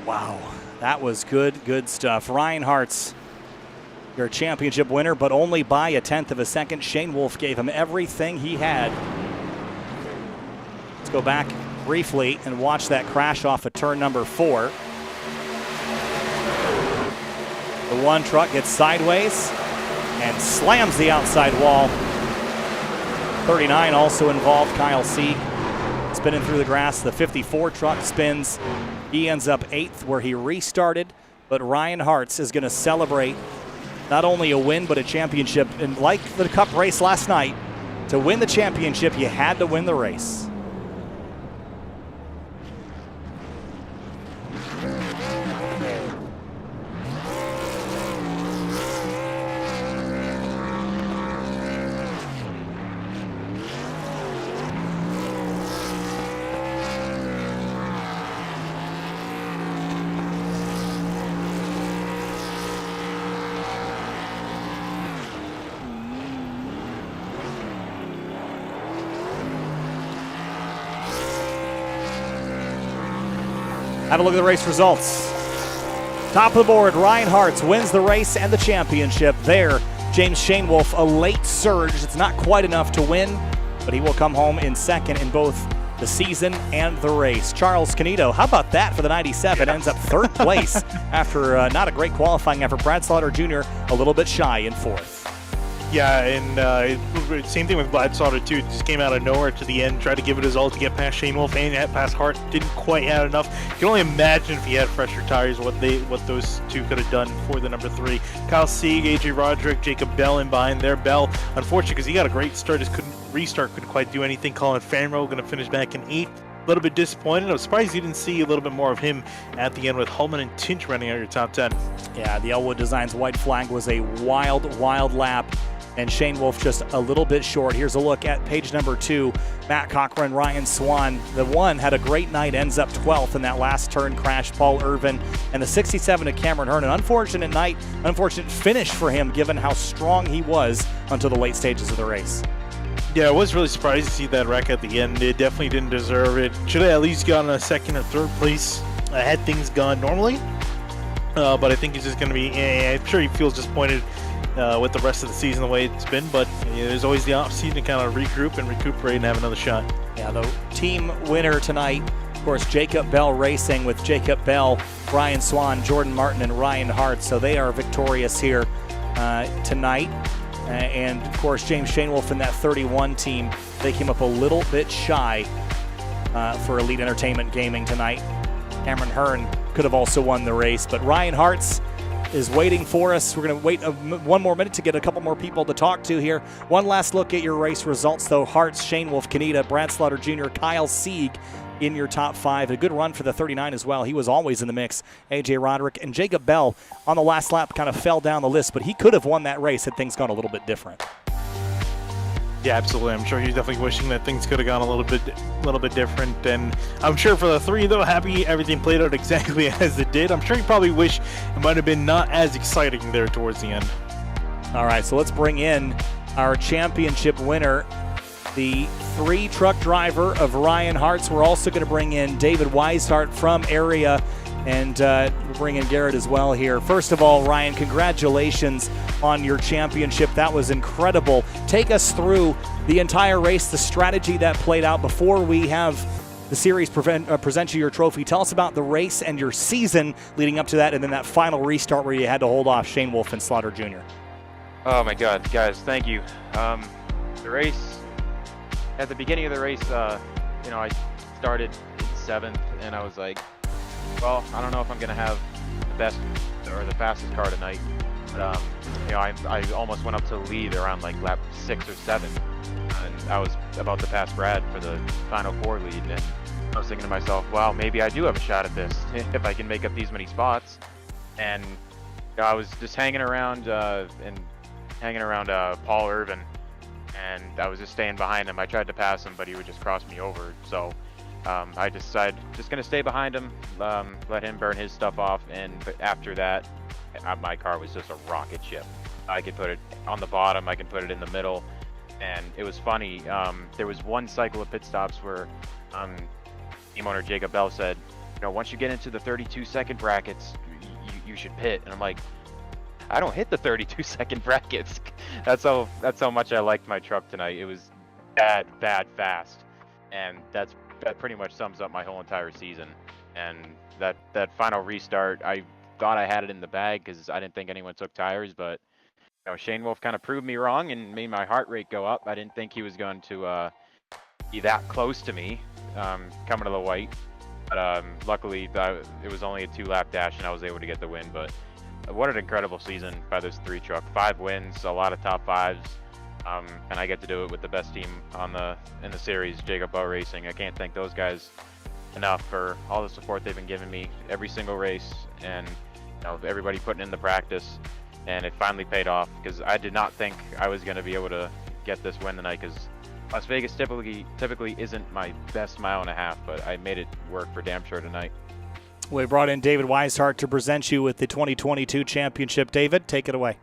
Wow. That was good stuff. Ryan Hartz, your championship winner, but only by 1/10 of a second. Shane Wolf gave him everything he had. Let's go back briefly and watch that crash off of turn number 4. The 1 truck gets sideways and slams the outside wall. 39 also involved, Kyle Sieg, spinning through the grass. The 54 truck spins. He ends up 8th where he restarted, but Ryan Hartz is going to celebrate not only a win but a championship. And like the Cup race last night, to win the championship, you had to win the race. Have a look at the race results. Top of the board, Ryan Hartz wins the race and the championship there. James Shainwolf, a late surge. It's not quite enough to win, but he will come home in second in both the season and the race. Charles Canedo, how about that for the 97? Ends up third place after not a great qualifying effort. Brad Slaughter Jr. a little bit shy in fourth. Yeah, and same thing with Brad Slaughter too. Just came out of nowhere to the end, tried to give it his all to get past Shainwolf and past Hart. Didn't quite have enough. You can only imagine if he had fresher tires what those two could have done for the number 3. Kyle Sieg, AJ Roderick, Jacob Bell in behind there. Bell, unfortunately, because he got a great start, just couldn't quite do anything. Colin Fanro going to finish back in 8th. A little bit disappointed. I was surprised you didn't see a little bit more of him at the end with Hullman and Tinch running out your top 10. Yeah, the Elwood Designs white flag was a wild lap, and Shainwolf just a little bit short. Here's a look at page number 2. Matt Cochran, Ryan Swan. The one had a great night, ends up 12th in that last turn crash. Paul Irvin and the 67 to Cameron Hearn. An unfortunate night, unfortunate finish for him given how strong he was until the late stages of the race. Yeah, I was really surprised to see that wreck at the end. It definitely didn't deserve it. Should have at least gotten a second or third place had things gone normally. But I think he's just going to be, I'm sure he feels disappointed with the rest of the season the way it's been. But there's always the off-season to kind of regroup and recuperate and have another shot. Yeah, the team winner tonight, of course, Jacob Bell Racing with Jacob Bell, Ryan Swan, Jordan Martin, and Ryan Hart. So they are victorious here tonight. And, of course, James Shainwolf in that 31 team, they came up a little bit shy for Elite Entertainment Gaming tonight. Cameron Hearn could have also won the race, but Ryan Hartz is waiting for us. We're going to wait one more minute to get a couple more people to talk to here. One last look at your race results, though. Hartz, Shainwolf, Kaneda, Brad Slaughter Jr., Kyle Sieg in your top 5. A good run for the 39 as well. He was always in the mix. AJ Roderick and Jacob Bell on the last lap kind of fell down the list, but he could have won that race had things gone a little bit different. Yeah, absolutely. I'm sure he's definitely wishing that things could have gone a little bit different. And I'm sure for the 3, though, happy everything played out exactly as it did. I'm sure he probably wished it might have been not as exciting there towards the end. All right, so let's bring in our championship winner, the 3 truck driver of Ryan Hartz. We're also going to bring in David Weishart from area, and we'll bring in Garrett as well here. First of all, Ryan, congratulations on your championship. That was incredible. Take us through the entire race, the strategy that played out before we have the series present you your trophy. Tell us about the race and your season leading up to that, and then that final restart where you had to hold off Shainwolf and Slaughter Jr. Oh my God, guys, thank you. The race, at the beginning of the race, I started in 7th, and I was like, well, I don't know if I'm going to have the best or the fastest car tonight. But, I almost went up to the lead around like lap 6 or 7. And I was about to pass Brad for the final 4 lead. And I was thinking to myself, wow, maybe I do have a shot at this if I can make up these many spots. And I was just hanging around Paul Irvin. And I was just staying behind him. I tried to pass him, but he would just cross me over. So I decided just going to stay behind him, let him burn his stuff off. And after that, my car was just a rocket ship. I could put it on the bottom, I could put it in the middle. And it was funny. There was one cycle of pit stops where team owner Jacob Bell said, once you get into the 32-second brackets, you should pit. And I'm like, I don't hit the 32-second brackets. That's how much I liked my truck tonight. It was bad fast, and that pretty much sums up my whole entire season. And that final restart, I thought I had it in the bag because I didn't think anyone took tires, but Shainwolf kind of proved me wrong and made my heart rate go up. I didn't think he was going to be that close to me coming to the white, but luckily it was only a 2-lap dash and I was able to get the win. But what an incredible season by this 3 truck. 5 wins, a lot of top 5s, and I get to do it with the best team in the series, Jacob Bell Racing. I can't thank those guys enough for all the support they've been giving me every single race, and everybody putting in the practice. And it finally paid off because I did not think I was going to be able to get this win tonight, because Las Vegas typically isn't my best mile and a half, but I made it work for damn sure tonight. We brought in David Weishart to present you with the 2022 championship. David, take it away.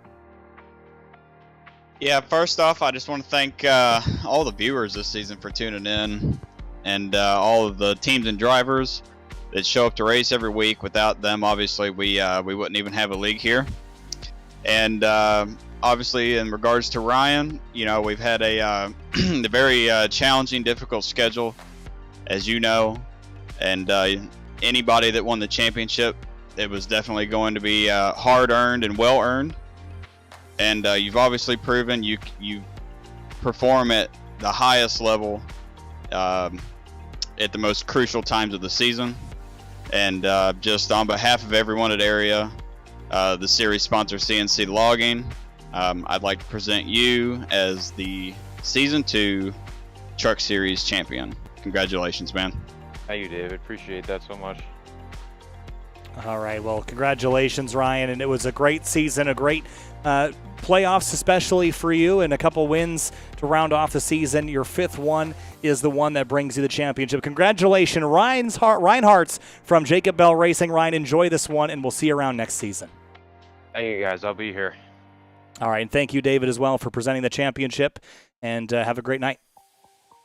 Yeah, first off, I just want to thank all the viewers this season for tuning in, and all of the teams and drivers. that show up to race every week. Without them, obviously, we wouldn't even have a league here. And obviously, in regards to Ryan, we've had a very challenging, difficult schedule, as you know. And anybody that won the championship, it was definitely going to be hard-earned and well-earned. And you've obviously proven you perform at the highest level at the most crucial times of the season. And just on behalf of everyone at Area, the series sponsor CNC Logging, I'd like to present you as the Season 2 Truck Series champion. Congratulations, man. Thank you, David. Appreciate that so much. All right, well, congratulations, Ryan, and it was a great season, a great playoffs, especially for you, and a couple wins to round off the season. Your 5th one is the one that brings you the championship. Congratulations, Ryan Hartz from Jacob Bell Racing. Ryan, enjoy this one, and we'll see you around next season. Thank you, guys. I'll be here. All right, and thank you, David, as well, for presenting the championship, and have a great night.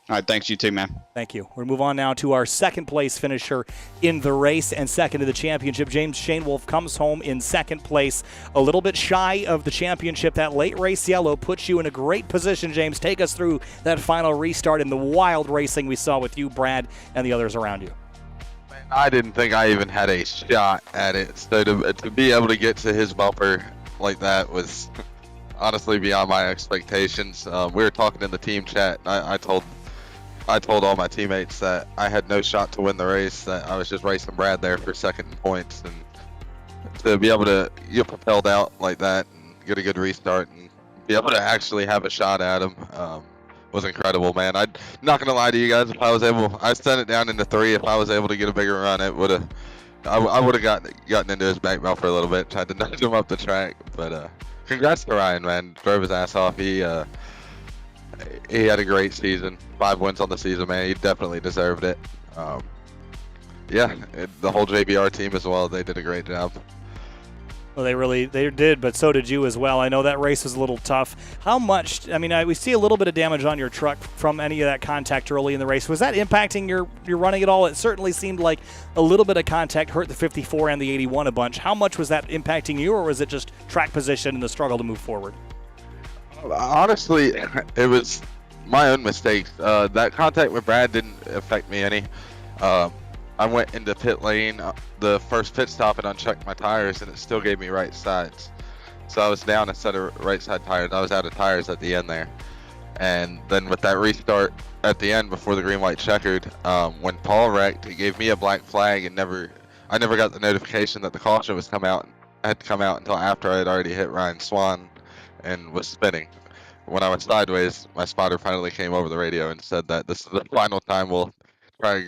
All right, thanks, you too, man. Thank you. We'll move on now to our second place finisher in the race and second to the championship. James Shane Wolf comes home in second place, a little bit shy of the championship. That late race yellow puts you in a great position, James. Take us through that final restart and the wild racing we saw with you, Brad, and the others around you. I didn't think I even had a shot at it. So to be able to get to his bumper like that was honestly beyond my expectations. We were talking in the team chat. I told all my teammates that I had no shot to win the race, that I was just racing Brad there for second in points, and to be able to get propelled out like that and get a good restart and be able to actually have a shot at him was incredible, man. I'm not gonna lie to you guys, if I was able, I sent it down into 3. If I was able to get a bigger run, it would have, I would have gotten into his back belt for a little bit, tried to nudge him up the track. But congrats to Ryan, man. Drove his ass off. He had a great season. 5 wins on the season, man. He definitely deserved it. The whole JBR team as well. They did a great job. Well, they did, but so did you as well. I know that race was a little tough. How much, we see a little bit of damage on your truck from any of that contact early in the race. Was that impacting your running at all? It certainly seemed like a little bit of contact hurt the 54 and the 81 a bunch. How much was that impacting you, or was it just track position and the struggle to move forward? Honestly, it was my own mistakes. That contact with Brad didn't affect me any. I went into pit lane, the first pit stop, and unchecked my tires, and it still gave me right sides. So I was down instead of right side tires. I was out of tires at the end there. And then with that restart at the end before the green light checkered, when Paul wrecked, he gave me a black flag, and I never got the notification that the caution was had to come out until after I had already hit Ryan Swan and was spinning. When I went sideways, my spotter finally came over the radio and said that this is the final time we'll try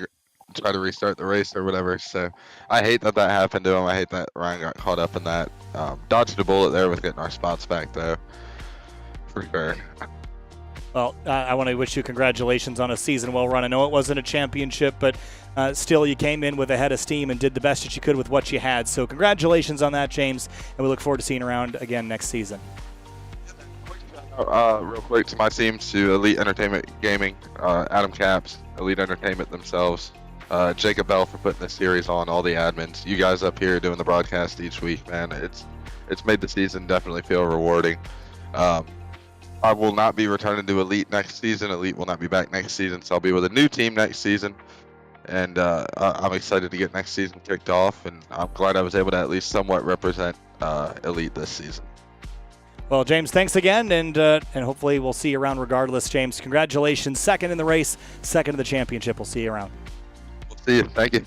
to restart the race or whatever. So I hate that happened to him. I hate that Ryan got caught up in that. Dodged a bullet there with getting our spots back, though, for sure. Well, I want to wish you congratulations on a season well run. I know it wasn't a championship, but still you came in with a head of steam and did the best that you could with what you had. So congratulations on that, James, and we look forward to seeing you around again next season. Real quick to my team, to Elite Entertainment Gaming, Adam Caps, Elite Entertainment themselves, Jacob Bell for putting this series on, all the admins, you guys up here doing the broadcast each week, man. It's made the season definitely feel rewarding. I will not be returning to Elite next season. Elite will not be back next season, so I'll be with a new team next season. And I'm excited to get next season kicked off, and I'm glad I was able to at least somewhat represent Elite this season. Well, James, thanks again, and hopefully we'll see you around regardless. James, congratulations. Second in the race, second in the championship. We'll see you around. We'll see you. Thank you.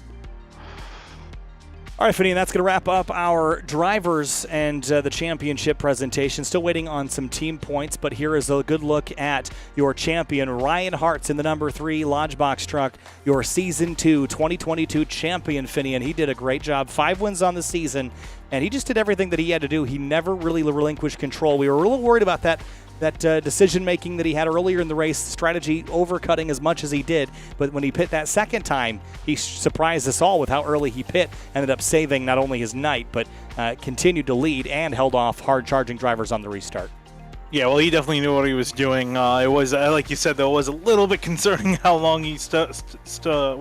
All right, Finney, and that's going to wrap up our drivers and the championship presentation. Still waiting on some team points, but here is a good look at your champion, Ryan Hartz, in the number 3 Lodge Box truck, your Season 2 2022 champion, Finney, and he did a great job. 5 wins on the season, and he just did everything that he had to do. He never really relinquished control. We were a little worried about that decision-making that he had earlier in the race, strategy overcutting as much as he did. But when he pit that second time, he surprised us all with how early he pit, ended up saving not only his night, but continued to lead and held off hard-charging drivers on the restart. Yeah, well, he definitely knew what he was doing. It was, like you said, though, it was a little bit concerning how long he was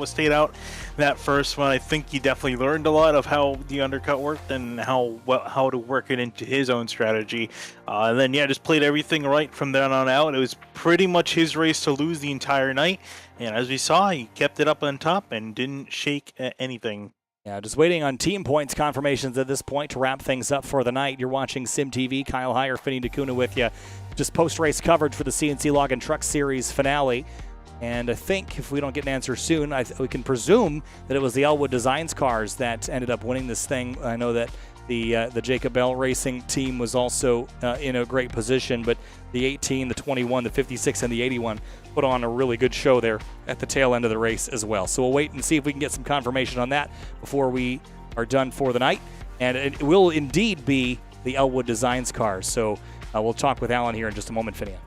stayed out that first one. I think he definitely learned a lot of how the undercut worked and how to work it into his own strategy. And then, yeah, just played everything right from then on out. It was pretty much his race to lose the entire night. And as we saw, he kept it up on top and didn't shake at anything. Yeah, just waiting on team points confirmations at this point to wrap things up for the night. You're watching Sim TV. Kyle Heyer, Finney DeCuna with you. Just post-race coverage for the CNC Login Truck Series finale. And I think if we don't get an answer soon, we can presume that it was the Elwood Designs cars that ended up winning this thing. I know that the Jacob Bell Racing team was also in a great position, but the 18, the 21, the 56, and the 81 put on a really good show there at the tail end of the race as well. So we'll wait and see if we can get some confirmation on that before we are done for the night. And it will indeed be the Elwood Designs cars. So we'll talk with Alan here in just a moment, Finian.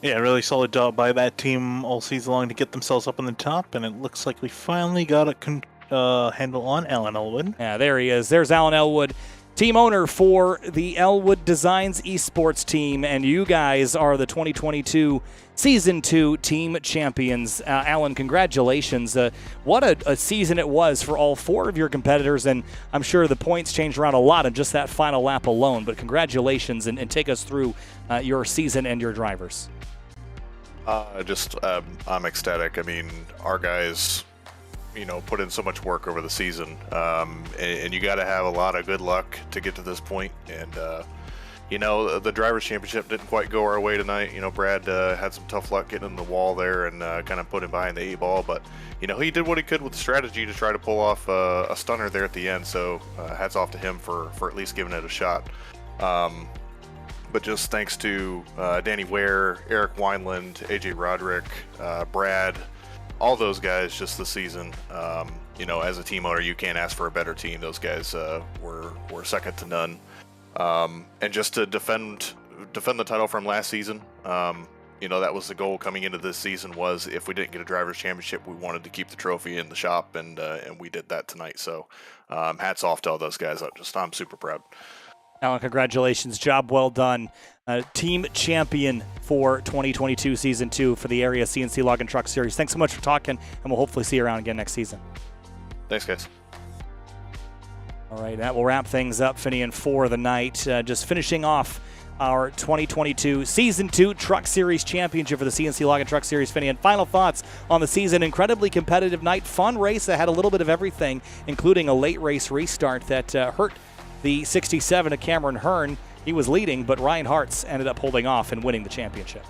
Yeah, really solid job by that team all season long to get themselves up on the top, and it looks like we finally got a handle on Alan Elwood. Yeah, there he is. There's Alan Elwood, team owner for the Elwood Designs Esports team, and you guys are the 2022 Season 2 team champions. Alan, congratulations. What a season it was for all four of your competitors, and I'm sure the points changed around a lot in just that final lap alone, but congratulations, and take us through your season and your drivers. I'm ecstatic. I mean, our guys, put in so much work over the season, and you got to have a lot of good luck to get to this point. And the drivers' championship didn't quite go our way tonight. Brad had some tough luck getting in the wall there and kind of put him behind the 8-ball, but he did what he could with the strategy to try to pull off a stunner there at the end. So hats off to him for at least giving it a shot. But just thanks to Danny Ware, Eric Wineland, AJ Roderick, Brad, all those guys just this season. As a team owner, you can't ask for a better team. Those guys were second to none. And just to defend the title from last season, that was the goal coming into this season. Was if we didn't get a drivers' championship, we wanted to keep the trophy in the shop, and we did that tonight. So hats off to all those guys. I'm super proud. Alan, congratulations. Job well done. Team champion for 2022 Season 2 for the area CNC Login Truck Series. Thanks so much for talking, and we'll hopefully see you around again next season. Thanks, guys. All right, that will wrap things up, Finian, for the night. Just finishing off our 2022 Season 2 Truck Series Championship for the CNC Login Truck Series. Finian, final thoughts on the season. Incredibly competitive night. Fun race that had a little bit of everything, including a late race restart that hurt the 67 of Cameron Hearn. He was leading, but Ryan Hartz ended up holding off and winning the championship.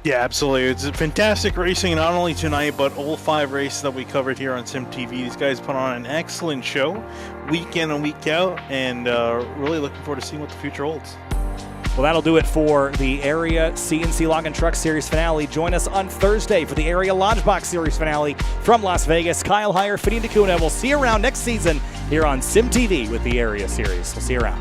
Yeah, absolutely. It's fantastic racing, not only tonight, but all 5 races that we covered here on Sim TV. These guys put on an excellent show, week in and week out, and really looking forward to seeing what the future holds. Well, that'll do it for the Area CNC Login Truck Series finale. Join us on Thursday for the Area Lodgebox Series finale from Las Vegas. Kyle Heyer, Finney DeCuna. We'll see you around next season here on Sim TV with the Area Series. We'll see you around.